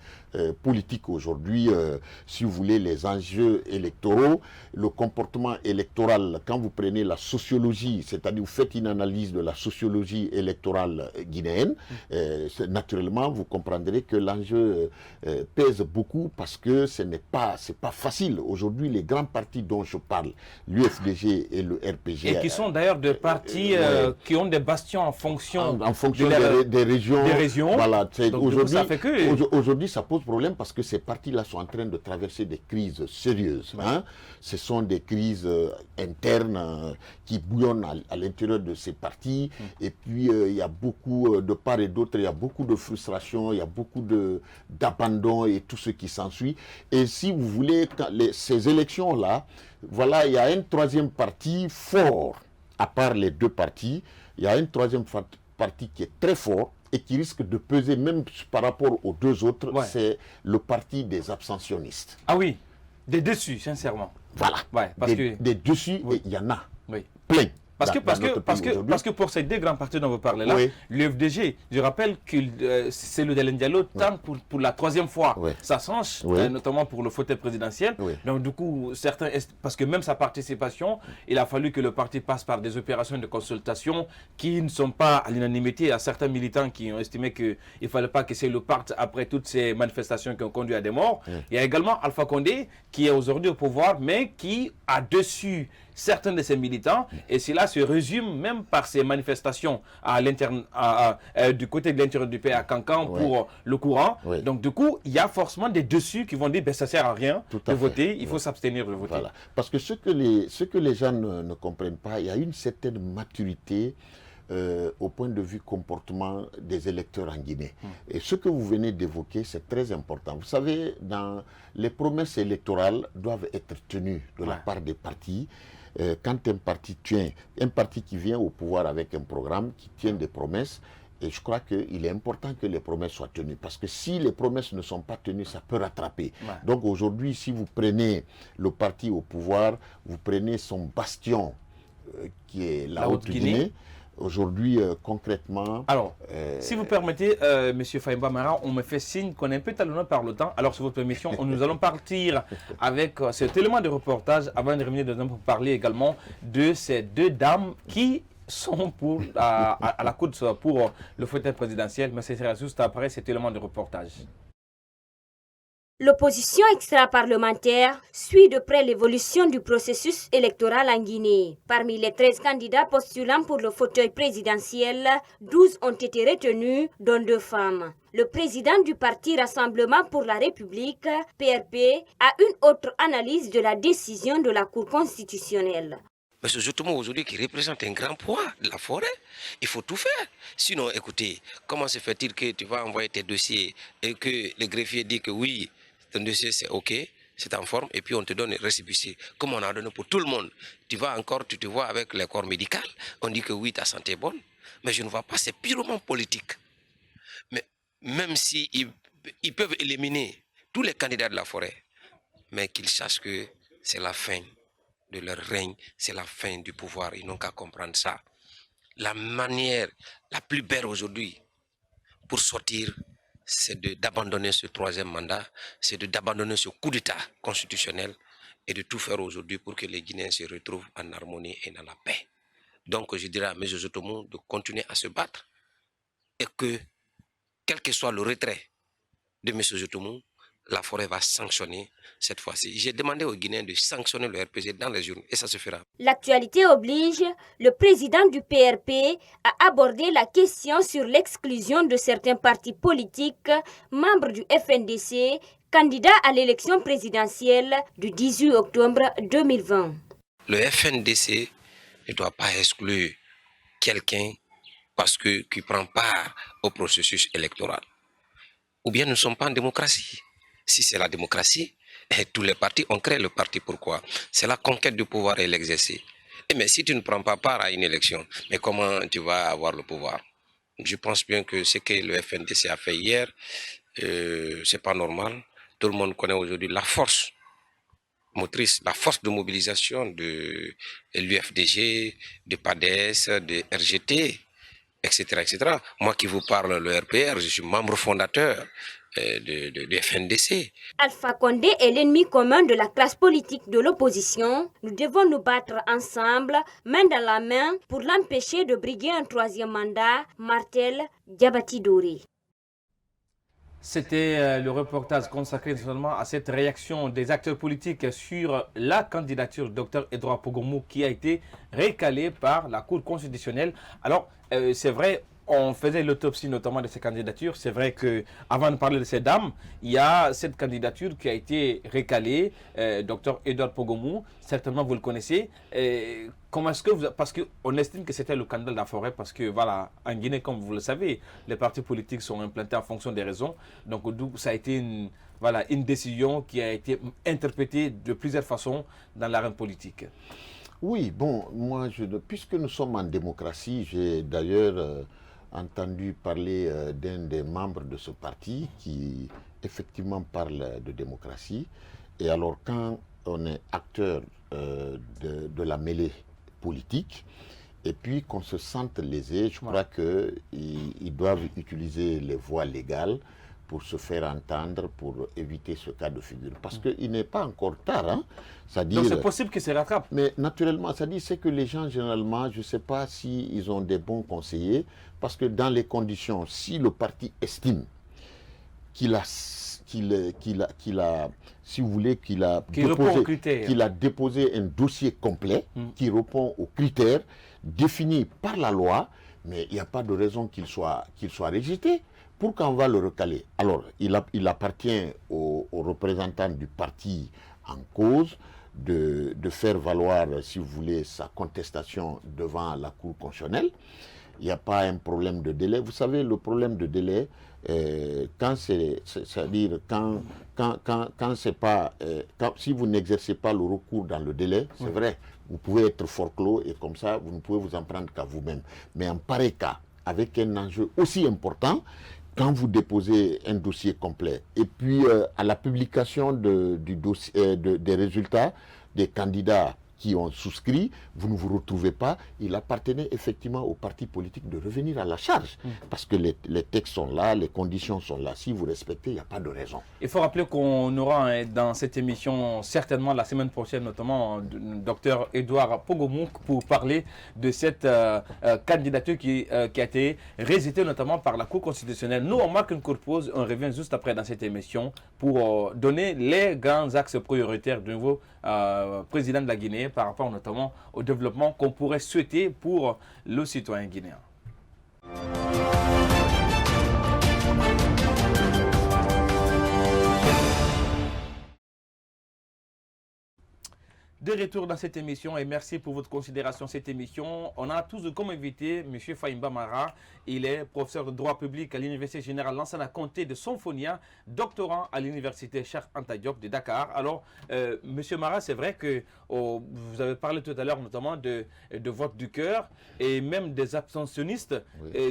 politique aujourd'hui, si vous voulez, les enjeux électoraux, le comportement électoral. Quand vous prenez la sociologie, c'est-à-dire vous faites une analyse de la sociologie électorale guinéenne, naturellement, vous comprendrez que l'enjeu pèse beaucoup parce que c'est pas facile. Aujourd'hui, les grands partis dont je parle, l'UFDG et le RPG... Et qui sont d'ailleurs des partis qui ont des bastions en fonction des régions. Voilà, aujourd'hui, ça pose problème parce que ces partis-là sont en train de traverser des crises sérieuses. Ce sont des crises internes qui bouillonnent à l'intérieur de ces partis. Et puis, il y a beaucoup, de part et d'autre, il y a beaucoup de frustration, il y a beaucoup d'abandon et tout ce qui s'ensuit. Et si vous voulez, ces élections-là, voilà, il y a un troisième parti fort, à part les deux partis, il y a un troisième parti qui est très fort et qui risque de peser même par rapport aux deux autres, c'est le parti des abstentionnistes. Ah oui, des dessus, sincèrement. Voilà, des dessus, il y en a plein. Parce que pour ces deux grands partis dont vous parlez là, l'UFDG, je rappelle que Cellou Diallo tente pour la troisième fois sa chance, notamment pour le fauteuil présidentiel. Donc du coup, certains, parce que même sa participation, il a fallu que le parti passe par des opérations de consultation qui ne sont pas à l'unanimité. Il y a certains militants qui ont estimé qu'il ne fallait pas que Cellou parte après toutes ces manifestations qui ont conduit à des morts. Il y a également Alpha Condé qui est aujourd'hui au pouvoir, mais qui a dessus certains de ses militants, et cela se résume même par ces manifestations du côté de l'intérieur du pays à Cancan pour le courant. Donc du coup, il y a forcément des dessus qui vont dire ça ne sert à rien de voter, il faut s'abstenir de voter. Voilà. Parce que ce que les gens ne comprennent pas, il y a une certaine maturité au point de vue comportement des électeurs en Guinée. Et ce que vous venez d'évoquer, c'est très important. Vous savez, les promesses électorales doivent être tenues de la part des partis. Quand un parti qui vient au pouvoir avec un programme, qui tient des promesses, et je crois qu'il est important que les promesses soient tenues. Parce que si les promesses ne sont pas tenues, ça peut rattraper. Donc aujourd'hui, si vous prenez le parti au pouvoir, vous prenez son bastion, qui est la Haute-Guinée. Aujourd'hui, concrètement... Alors, si vous permettez, M. Faïmba Mara, on me fait signe qu'on est un peu talonné par le temps. Alors, sur votre permission, nous allons partir avec cet élément de reportage avant de revenir pour parler également de ces deux dames qui sont à la course pour le fauteuil présidentiel. Mais ce sera juste après cet élément de reportage. L'opposition extra-parlementaire suit de près l'évolution du processus électoral en Guinée. Parmi les 13 candidats postulant pour le fauteuil présidentiel, 12 ont été retenus, dont 2 femmes. Le président du parti Rassemblement pour la République, PRP, a une autre analyse de la décision de la Cour constitutionnelle. Mais c'est justement aujourd'hui qui représente un grand poids de la forêt. Il faut tout faire. Sinon, écoutez, comment se fait-il que tu vas envoyer tes dossiers et que le greffier dit que oui, ton dossier c'est OK, c'est en forme, et puis on te donne un récépissé, comme on a donné pour tout le monde. Tu te vois avec les corps médicaux, on dit que oui, ta santé est bonne, mais je ne vois pas, c'est purement politique. Mais même si ils peuvent éliminer tous les candidats de la forêt, mais qu'ils sachent que c'est la fin de leur règne, c'est la fin du pouvoir, ils n'ont qu'à comprendre ça. La manière la plus belle aujourd'hui pour sortir, c'est d'abandonner ce troisième mandat, c'est d'abandonner ce coup d'État constitutionnel et de tout faire aujourd'hui pour que les Guinéens se retrouvent en harmonie et dans la paix. Donc je dirais à M. Jotomo de continuer à se battre et que, quel que soit le retrait de M. Jotomo, la forêt va sanctionner cette fois-ci. J'ai demandé aux Guinéens de sanctionner le RPG dans les urnes et ça se fera. L'actualité oblige, le président du PRP a abordé la question sur l'exclusion de certains partis politiques, membres du FNDC, candidats à l'élection présidentielle du 18 octobre 2020. Le FNDC ne doit pas exclure quelqu'un parce qu'il prend part au processus électoral. Ou bien nous ne sommes pas en démocratie. Si c'est la démocratie, tous les partis, on crée le parti. Pourquoi? C'est la conquête du pouvoir et l'exercer. Mais si tu ne prends pas part à une élection, mais comment tu vas avoir le pouvoir? Je pense bien que ce que le FNDC a fait hier, c'est pas normal. Tout le monde connaît aujourd'hui la force motrice, la force de mobilisation de l'UFDG, de PADES, de RGT, etc., etc. Moi qui vous parle, le RPR, je suis membre fondateur de FNDC. Alpha Condé est l'ennemi commun de la classe politique de l'opposition. Nous devons nous battre ensemble, main dans la main, pour l'empêcher de briguer un troisième mandat, martèle Diabati Doré. C'était le reportage consacré seulement à cette réaction des acteurs politiques sur la candidature du Dr Edouard Pogomou qui a été recalée par la Cour constitutionnelle. Alors, c'est vrai, on faisait l'autopsie notamment de ces candidatures. C'est vrai qu'avant de parler de ces dames, il y a cette candidature qui a été recalée, Dr Edouard Pogomou, certainement vous le connaissez. Comment est-ce que vous... Parce qu'on estime que c'était le candidat de la forêt, parce que voilà, en Guinée, comme vous le savez, les partis politiques sont implantés en fonction des raisons. Donc ça a été une décision qui a été interprétée de plusieurs façons dans l'arène politique. Oui, bon, moi, puisque nous sommes en démocratie, j'ai d'ailleurs entendu parler d'un des membres de ce parti qui effectivement parle de démocratie. Et alors quand on est acteur de la mêlée politique et puis qu'on se sente lésé, je crois qu'ils doivent utiliser les voies légales pour se faire entendre, pour éviter ce cas de figure. Parce qu'il n'est pas encore tard. Hein? Donc c'est possible qu'ils se rattrapent. Mais naturellement, c'est que les gens, généralement, je ne sais pas s'ils ont des bons conseillers, parce que dans les conditions, si le parti estime qu'il a déposé un dossier complet qui répond aux critères définis par la loi, mais il n'y a pas de raison qu'il soit rejeté. Pourquoi on va le recaler? Alors, il appartient aux représentants du parti en cause de faire valoir, si vous voulez, sa contestation devant la Cour constitutionnelle. Il n'y a pas un problème de délai. Vous savez, le problème de délai, c'est-à-dire quand c'est pas, si vous n'exercez pas le recours dans le délai, c'est vrai, vous pouvez être forclos et comme ça, vous ne pouvez vous en prendre qu'à vous-même. Mais en pareil cas, avec un enjeu aussi important, quand vous déposez un dossier complet et puis à la publication des résultats des candidats qui ont souscrit, vous ne vous retrouvez pas. Il appartenait effectivement au parti politique de revenir à la charge. Parce que les textes sont là, les conditions sont là. Si vous respectez, il n'y a pas de raison. Il faut rappeler qu'on aura dans cette émission, certainement la semaine prochaine, notamment Dr Edouard Pogomou pour parler de cette candidature qui a été rejetée notamment par la Cour constitutionnelle. Nous, on marque une courte pause. On revient juste après dans cette émission pour donner les grands axes prioritaires du nouveau président de la Guinée par rapport notamment au développement qu'on pourrait souhaiter pour le citoyen guinéen. De retour dans cette émission et merci pour votre considération cette émission. On a tous comme invité M. Fahimba Mara. Il est professeur de droit public à l'Université Générale Lansana Conté de Sonfonia, doctorant à l'Université Cheikh Anta Diop de Dakar. Alors, M. Mara, c'est vrai que vous avez parlé tout à l'heure notamment de vote du cœur et même des abstentionnistes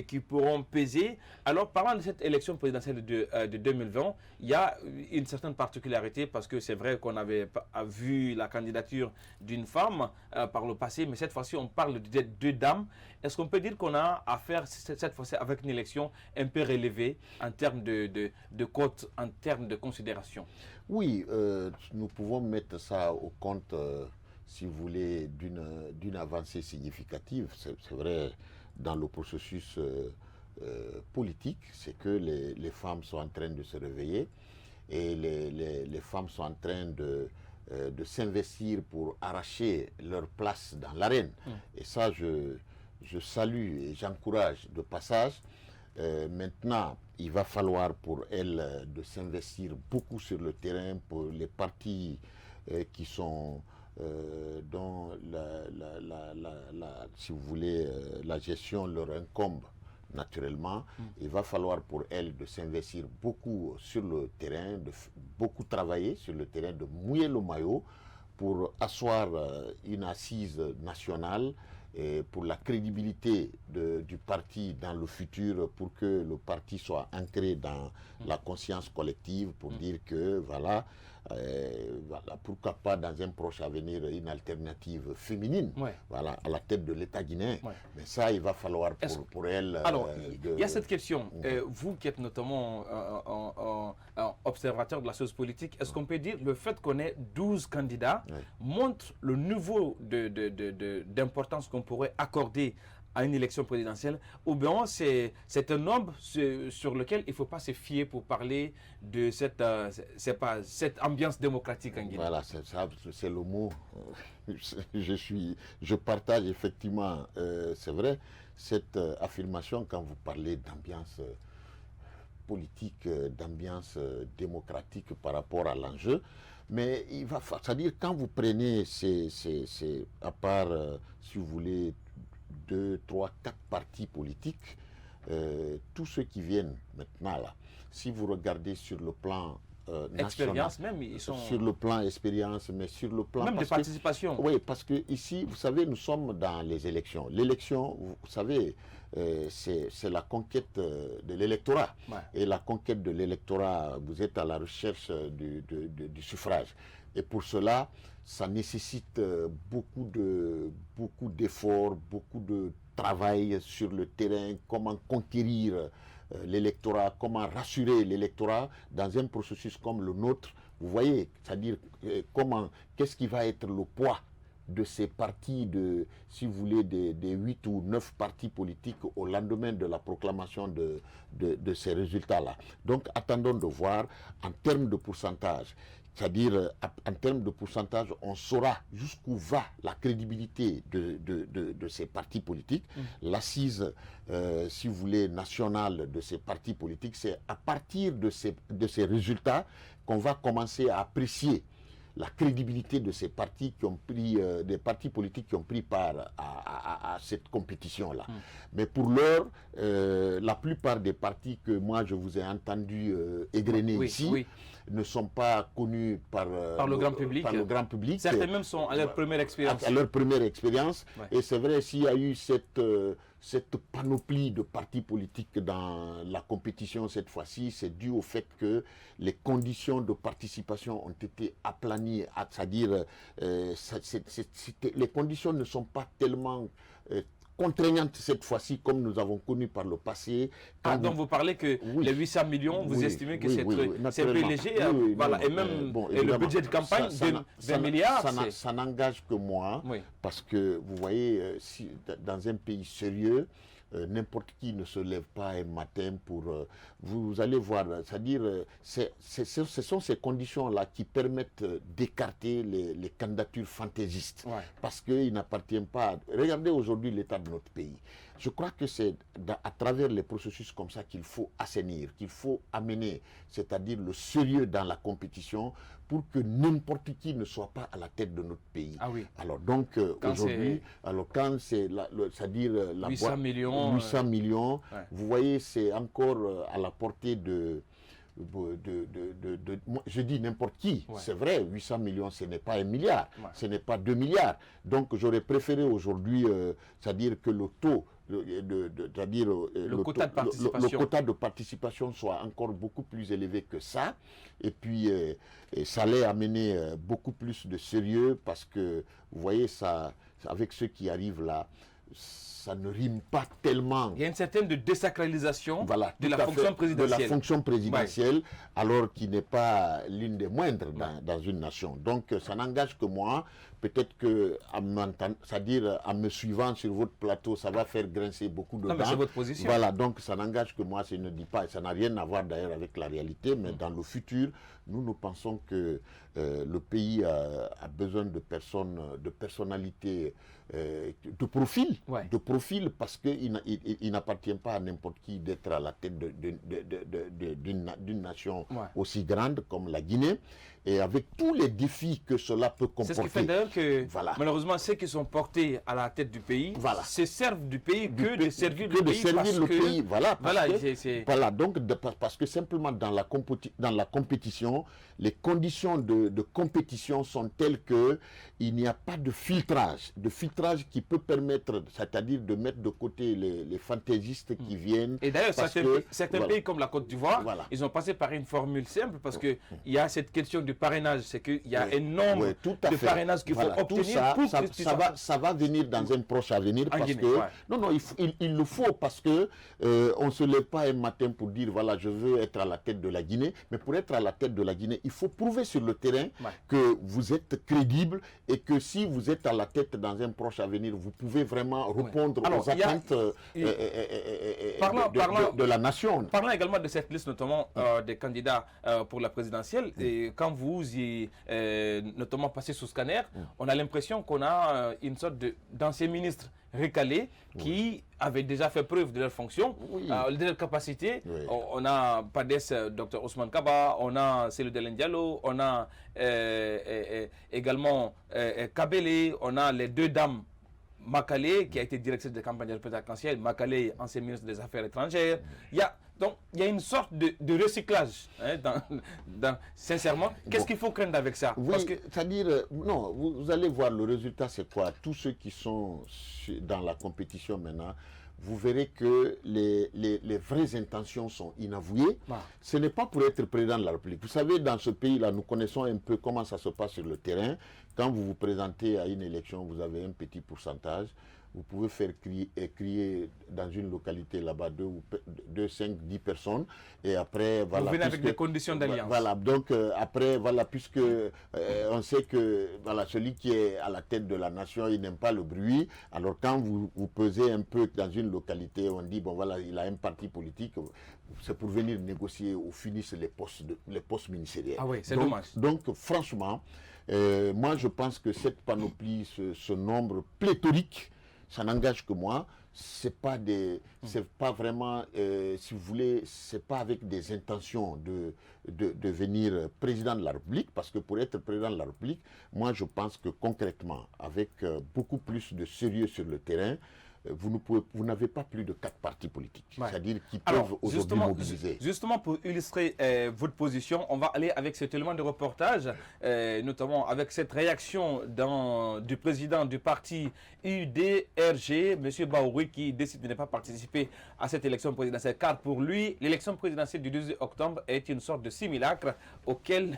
qui pourront peser. Alors, parlant de cette élection présidentielle de 2020, il y a une certaine particularité parce que c'est vrai qu'on avait vu la candidature d'une femme par le passé, mais cette fois-ci on parle de deux dames. Est-ce qu'on peut dire qu'on a affaire cette fois-ci avec une élection un peu relevée en termes de cote, en termes de considération? Oui, nous pouvons mettre ça au compte, si vous voulez, d'une avancée significative. C'est vrai, dans le processus politique, c'est que les femmes sont en train de se réveiller et les femmes sont en train de s'investir pour arracher leur place dans l'arène. Et ça, je salue et j'encourage de passage. Maintenant, il va falloir pour elles de s'investir beaucoup sur le terrain pour les partis qui sont dont si vous voulez, la gestion leur incombe naturellement. Il va falloir pour elles de s'investir beaucoup sur le terrain, de beaucoup travailler sur le terrain, de mouiller le maillot pour asseoir une assise nationale et pour la crédibilité du parti dans le futur, pour que le parti soit ancré dans la conscience collective, pour dire que voilà, pourquoi pas dans un proche avenir une alternative féminine, voilà, à la tête de l'État guinéen. Mais ça, il va falloir pour elle. Alors, il y a cette question. Vous qui êtes notamment observateur de la chose politique, est-ce qu'on peut dire le fait qu'on ait 12 candidats montre le niveau d'importance qu'on pourrait accorder à une élection présidentielle, ou bien c'est un nombre sur lequel il ne faut pas se fier pour parler de cette ambiance démocratique en Guinée? Voilà, c'est le mot. Je partage effectivement, c'est vrai, cette affirmation quand vous parlez d'ambiance politique, d'ambiance démocratique par rapport à l'enjeu. Mais il va falloir, c'est-à-dire quand vous prenez à part, si vous voulez, 2, 3, 4 partis politiques, tous ceux qui viennent maintenant là, si vous regardez sur le plan expérience même, ils sont sur le plan expérience, mais sur le plan même de participation. Oui, parce que ici, vous savez, nous sommes dans les élections. L'élection, vous savez, c'est la conquête de l'électorat. Et la conquête de l'électorat, vous êtes à la recherche du suffrage. Et pour cela, ça nécessite beaucoup d'efforts, beaucoup de travail sur le terrain, comment conquérir l'électorat, comment rassurer l'électorat dans un processus comme le nôtre. Vous voyez, c'est-à-dire qu'est-ce qui va être le poids de ces partis, si vous voulez, des 8 ou 9 partis politiques au lendemain de la proclamation de ces résultats-là. Donc, attendons de voir en termes de pourcentage. C'est-à-dire, en termes de pourcentage, on saura jusqu'où va la crédibilité de ces partis politiques. L'assise, si vous voulez, nationale de ces partis politiques, c'est à partir de ces résultats qu'on va commencer à apprécier la crédibilité de ces partis qui ont pris, des partis politiques qui ont pris part à cette compétition-là. Mais pour l'heure, la plupart des partis que moi je vous ai entendu égrener ici ne sont pas connus par le grand public. Certains même sont à leur première expérience. À leur première expérience. Et c'est vrai, s'il y a eu cette panoplie de partis politiques dans la compétition cette fois-ci, c'est dû au fait que les conditions de participation ont été aplanies, c'est-à-dire les conditions ne sont pas tellement contraignantes cette fois-ci comme nous avons connu par le passé. Donc vous parlez que les 800 millions, vous estimez que c'est peu léger, voilà, et même le budget de campagne de 20 milliards. Ça n'engage que moi, parce que vous voyez, dans un pays sérieux, n'importe qui ne se lève pas un matin pour... vous allez voir, c'est-à-dire, ce sont ces conditions-là qui permettent d'écarter les candidatures fantaisistes. Parce qu'ils n'appartiennent pas... Regardez aujourd'hui l'état de notre pays. Je crois que c'est à travers les processus comme ça qu'il faut assainir, qu'il faut amener, c'est-à-dire le sérieux dans la compétition pour que n'importe qui ne soit pas à la tête de notre pays. Ah oui. Alors donc aujourd'hui, quand c'est, c'est-à-dire la 800 millions, 800 millions, vous voyez, c'est encore à la portée je dis n'importe qui, c'est vrai, 800 millions, ce n'est pas 1 milliard, ce n'est pas 2 milliards. Donc j'aurais préféré aujourd'hui, c'est-à-dire que le taux, le quota de participation soit encore beaucoup plus élevé que ça. Et puis, ça allait amener beaucoup plus de sérieux parce que, vous voyez, ça, avec ceux qui arrivent là, ça ne rime pas tellement. Il y a une certaine désacralisation de la fonction présidentielle. Alors qu'il n'est pas l'une des moindres dans une nation. Donc ça n'engage que moi. Peut-être que, c'est-à-dire en me suivant sur votre plateau, ça va faire grincer beaucoup de dents. Mais c'est votre position. Voilà, donc ça n'engage que moi, je ne dis pas, ça n'a rien à voir d'ailleurs avec la réalité, mais dans le futur, nous pensons que le pays a besoin de personnes, de personnalités, de profil, parce qu'il n'appartient pas à n'importe qui d'être à la tête d'une nation aussi grande comme la Guinée, et avec tous les défis que cela peut comporter. C'est ce qui fait d'ailleurs que, malheureusement, ceux qui sont portés à la tête du pays se servent du pays que de servir le pays. Voilà, donc parce que simplement dans la compétition, les conditions de compétition sont telles que il n'y a pas de filtrage qui peut permettre, c'est-à-dire de mettre de côté les fantaisistes qui viennent. Et d'ailleurs, certains pays comme la Côte d'Ivoire, ils ont passé par une formule simple parce qu'il y a cette question du parrainage, c'est qu'il y a un nombre de parrainages qu'il faut obtenir. Ça va venir dans un proche avenir parce que il le faut parce que on ne se lève pas un matin pour dire voilà, je veux être à la tête de la Guinée, mais pour être à la tête de la Guinée, il faut prouver sur le terrain que vous êtes crédible et que si vous êtes à la tête dans un proche avenir, vous pouvez vraiment répondre aux attentes de la nation. Parlons également de cette liste, notamment des candidats pour la présidentielle. Et quand vous y notamment passez sous scanner, on a l'impression qu'on a une sorte d'anciens ministres recalés qui avaient déjà fait preuve de leur fonction, de leur capacité. On a PADES, Dr Ousmane Kaba, on a Cellou Dalein Diallo, on a également Kabele, on a les deux dames Makale, qui a été directrice de campagne de présidentielle, Makale, ancien ministre des Affaires étrangères. Donc, il y a une sorte de recyclage, sincèrement. Qu'est-ce qu'il faut craindre avec ça? C'est-à-dire, non, vous allez voir le résultat, c'est quoi? Tous ceux qui sont dans la compétition maintenant, vous verrez que les vraies intentions sont inavouées. Ce n'est pas pour être président de la République. Vous savez, dans ce pays-là, nous connaissons un peu comment ça se passe sur le terrain. Quand vous vous présentez à une élection, vous avez un petit pourcentage. Vous pouvez faire crier dans une localité là-bas 2, 5, 10 personnes. Et après, voilà. Vous venez avec des conditions d'alliance. Voilà, donc après, voilà, puisque on sait que voilà, celui qui est à la tête de la nation, il n'aime pas le bruit. Alors quand vous pesez un peu dans une localité, on dit, bon voilà, il a un parti politique, c'est pour venir négocier ou finir les postes ministériels. Ah oui, c'est dommage. Donc franchement, moi je pense que cette panoplie, ce nombre pléthorique, ça n'engage que moi. C'est pas vraiment, si vous voulez, c'est pas avec des intentions de devenir président de la République, parce que pour être président de la République, moi je pense que concrètement, avec beaucoup plus de sérieux sur le terrain, vous n'avez pas plus de 4 partis politiques, c'est-à-dire qui peuvent aujourd'hui mobiliser. Justement, pour illustrer votre position, on va aller avec cet élément de reportage, notamment avec cette réaction du président du parti UDRG, M. Baouri, qui décide de ne pas participer à cette élection présidentielle, car pour lui, l'élection présidentielle du 12 octobre est une sorte de simulacre auquel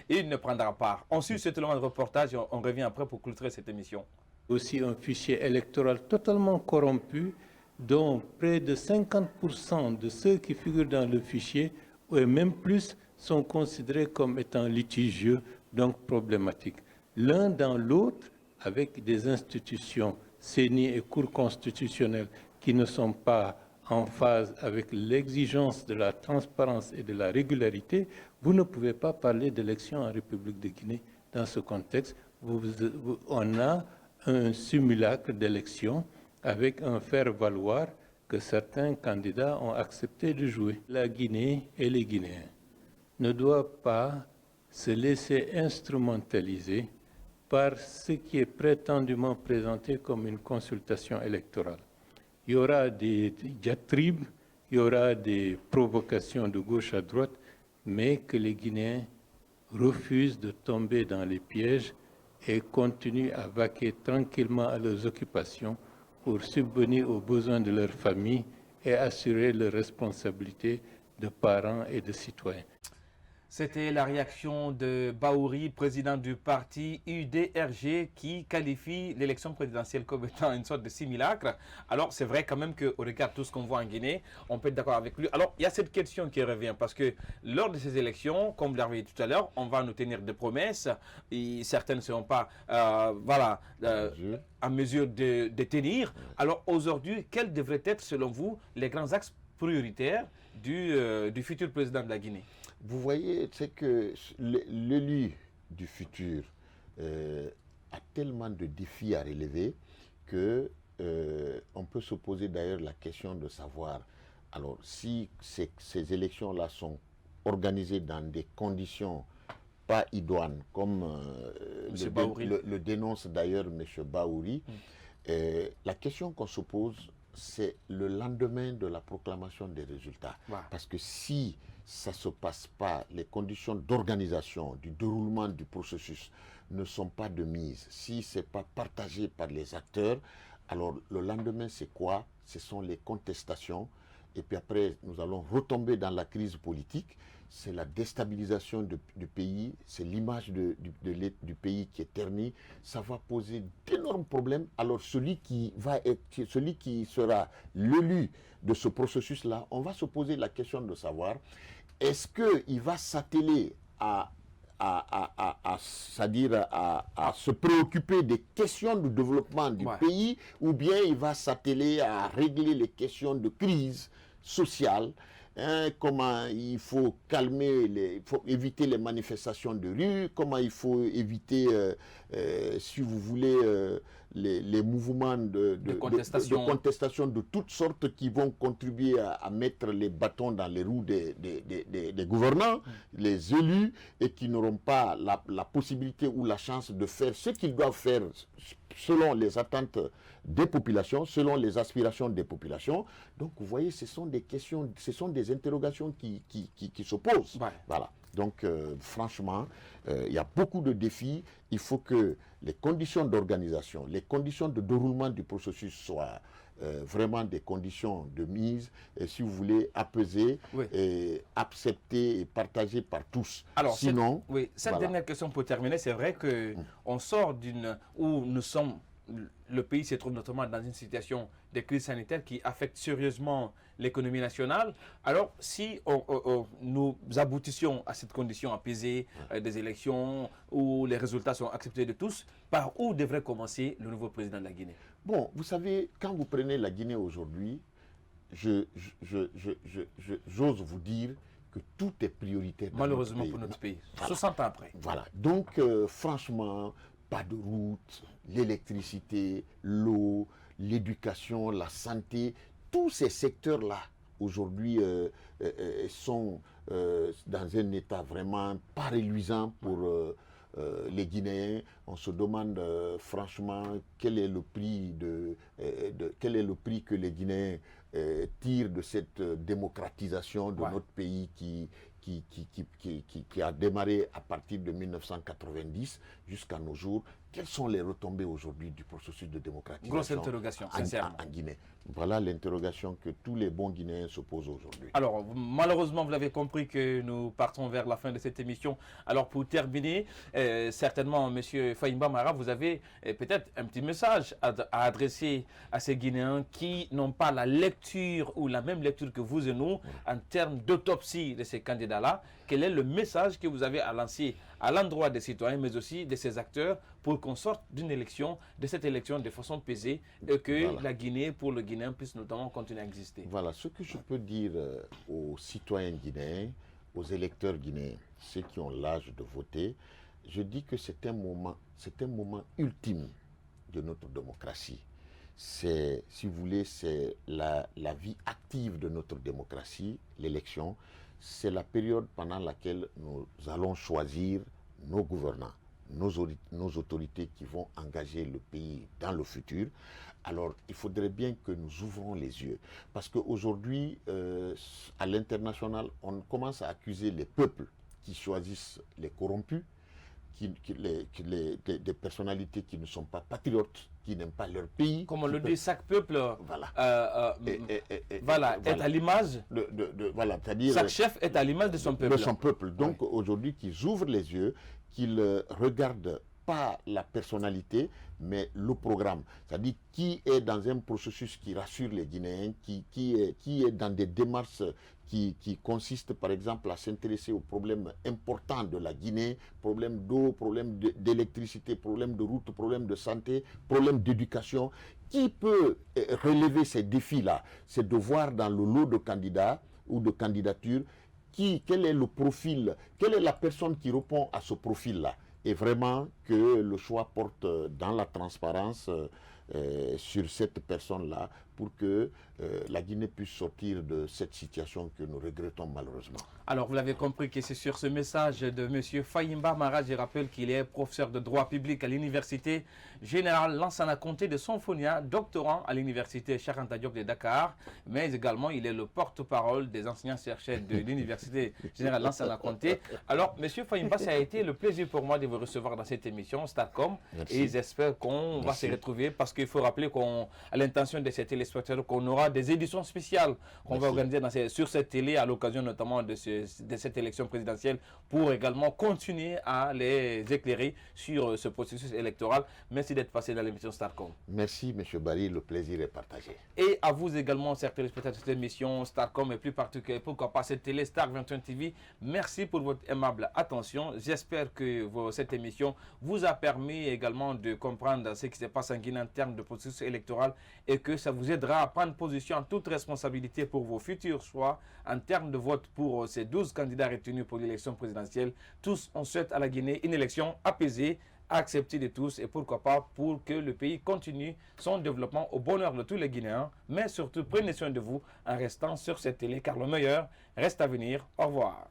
il ne prendra part. On suit cet élément de reportage et on revient après pour clôturer cette émission. Aussi un fichier électoral totalement corrompu, dont près de 50% de ceux qui figurent dans le fichier, et même plus, sont considérés comme étant litigieux, donc problématiques. L'un dans l'autre, avec des institutions, CENI et Cour constitutionnelle, qui ne sont pas en phase avec l'exigence de la transparence et de la régularité, vous ne pouvez pas parler d'élection en République de Guinée dans ce contexte. On a un simulacre d'élection avec un faire-valoir que certains candidats ont accepté de jouer. La Guinée et les Guinéens ne doivent pas se laisser instrumentaliser par ce qui est prétendument présenté comme une consultation électorale. Il y aura des diatribes, il y aura des provocations de gauche à droite, mais que les Guinéens refusent de tomber dans les pièges et continuent à vaquer tranquillement à leurs occupations pour subvenir aux besoins de leur famille et assurer leurs responsabilités de parents et de citoyens. C'était la réaction de Bahouri, président du parti UDRG, qui qualifie l'élection présidentielle comme étant une sorte de simulacre. Alors, c'est vrai quand même qu'au regard de tout ce qu'on voit en Guinée, on peut être d'accord avec lui. Alors, il y a cette question qui revient, parce que lors de ces élections, comme vous l'avez dit tout à l'heure, on va nous tenir des promesses, et certaines ne seront pas en mesure de tenir. Alors, aujourd'hui, quels devraient être, selon vous, les grands axes prioritaires du futur président de la Guinée? Vous voyez, c'est que l'élu du futur a tellement de défis à relever que on peut se poser d'ailleurs la question de savoir, alors si ces élections-là sont organisées dans des conditions pas idoines, comme le dénonce d'ailleurs M. Bahouri, la question qu'on se pose, c'est le lendemain de la proclamation des résultats. Parce que si ça ne se passe pas, les conditions d'organisation, du déroulement du processus ne sont pas de mise, si ce n'est pas partagé par les acteurs, alors le lendemain c'est quoi? Ce sont les contestations, et puis après nous allons retomber dans la crise politique. C'est la déstabilisation du pays, c'est l'image du pays qui est ternie. Ça va poser d'énormes problèmes. Alors celui qui sera l'élu de ce processus-là, on va se poser la question de savoir, est-ce qu'il va s'atteler à se préoccuper des questions de développement du pays, ou bien il va s'atteler à régler les questions de crise sociale, comment il faut il faut éviter les manifestations de rue, comment il faut éviter, si vous voulez, les mouvements de contestation de toutes sortes qui vont contribuer à mettre les bâtons dans les roues des gouvernants, les élus, et qui n'auront pas la possibilité ou la chance de faire ce qu'ils doivent faire selon les attentes des populations, selon les aspirations des populations. Donc vous voyez, ce sont des questions, ce sont des interrogations qui se posent. Voilà. Donc franchement, il y a beaucoup de défis. Il faut que les conditions d'organisation, les conditions de déroulement du processus soient vraiment des conditions de mise, et si vous voulez, apaisées, et acceptées et partagées par tous. Alors, sinon, cette dernière question pour terminer, c'est vrai qu'on sort où le pays se trouve notamment dans une situation de crise sanitaire qui affecte sérieusement l'économie nationale. Alors, si nous aboutissions à cette condition apaisée des élections où les résultats sont acceptés de tous, par où devrait commencer le nouveau président de la Guinée? Bon, vous savez, quand vous prenez la Guinée aujourd'hui, j'ose vous dire que tout est prioritaire. Malheureusement pour notre pays, 60 ans après. Voilà. Donc, franchement, pas de route, l'électricité, l'eau, l'éducation, la santé, tous ces secteurs-là, aujourd'hui, sont dans un état vraiment pas reluisant pour les Guinéens. On se demande franchement quel est le prix que les Guinéens tirent de cette démocratisation de notre pays qui a démarré à partir de 1990 jusqu'à nos jours. Quelles sont les retombées aujourd'hui du processus de démocratisation? Grosse interrogation, sincèrement. En Guinée. Voilà l'interrogation que tous les bons Guinéens se posent aujourd'hui. Alors, malheureusement, vous l'avez compris que nous partons vers la fin de cette émission. Alors, pour terminer, certainement, M. Fahimba Mara, vous avez peut-être un petit message à adresser à ces Guinéens qui n'ont pas la lecture ou la même lecture que vous et nous en termes d'autopsie de ces candidats-là. Quel est le message que vous avez à lancer à l'endroit des citoyens, mais aussi de ces acteurs, pour qu'on sorte de cette élection de façon paisible et que la Guinée, pour le Guinéen, puisse notamment continuer à exister? Voilà, ce que je peux dire aux citoyens guinéens, aux électeurs guinéens, ceux qui ont l'âge de voter, je dis que c'est un moment ultime de notre démocratie. C'est, si vous voulez, c'est la vie active de notre démocratie, l'élection. c'est la période pendant laquelle nous allons choisir nos gouvernants, nos autorités qui vont engager le pays dans le futur. Alors, il faudrait bien que nous ouvrons les yeux. Parce qu'aujourd'hui, à l'international, on commence à accuser les peuples qui choisissent les corrompus, des personnalités qui ne sont pas patriotes, qui n'aiment pas leur pays. Comme on le dit, chaque peuple est à l'image. Chaque chef est à l'image de son peuple. Donc aujourd'hui, qu'ils ouvrent les yeux, qu'ils regardent pas la personnalité, mais le programme. C'est-à-dire qui est dans un processus qui rassure les Guinéens, qui est dans des démarches qui consistent par exemple à s'intéresser aux problèmes importants de la Guinée, problèmes d'eau, problèmes d'électricité, problèmes de route, problèmes de santé, problèmes d'éducation. Qui peut relever ces défis-là? C'est de voir dans le lot de candidats ou de candidatures quel est le profil, quelle est la personne qui répond à ce profil-là. Et vraiment que le choix porte dans la transparence sur cette personne-là pour que la Guinée puisse sortir de cette situation que nous regrettons malheureusement. Alors, vous l'avez compris que c'est sur ce message de M. Fahimba Mara, je rappelle qu'il est professeur de droit public à l'Université Générale Lansana Conté de Sonfonia, doctorant à l'Université Cheikh Anta Diop de Dakar, mais également il est le porte-parole des enseignants-chercheurs de l'Université Générale Lansana Conté. Alors, M. Fahimba, ça a été le plaisir pour moi de vous recevoir dans cette émission Starcom. Merci. Et j'espère qu'on va se retrouver parce qu'il faut rappeler qu'à l'intention de ces téléspectateurs, qu'on aura des éditions spéciales qu'on va organiser sur cette télé à l'occasion notamment de cette élection présidentielle pour également continuer à les éclairer sur ce processus électoral. Merci d'être passé dans l'émission Starcom. Merci M. Barry, le plaisir est partagé. Et à vous également, chers téléspectateurs de cette émission Starcom et plus particulièrement, pourquoi pas cette télé Star 21 TV. Merci pour votre aimable attention. J'espère que cette émission vous a permis également de comprendre ce qui se passe en Guinée en termes de processus électoral et que ça vous aidera à prendre position en toute responsabilité pour vos futurs choix en termes de vote pour ces 12 candidats retenus pour l'élection présidentielle. Tous, on souhaite à la Guinée une élection apaisée, acceptée de tous et pourquoi pas pour que le pays continue son développement au bonheur de tous les Guinéens. Mais surtout, prenez soin de vous en restant sur cette télé car le meilleur reste à venir. Au revoir.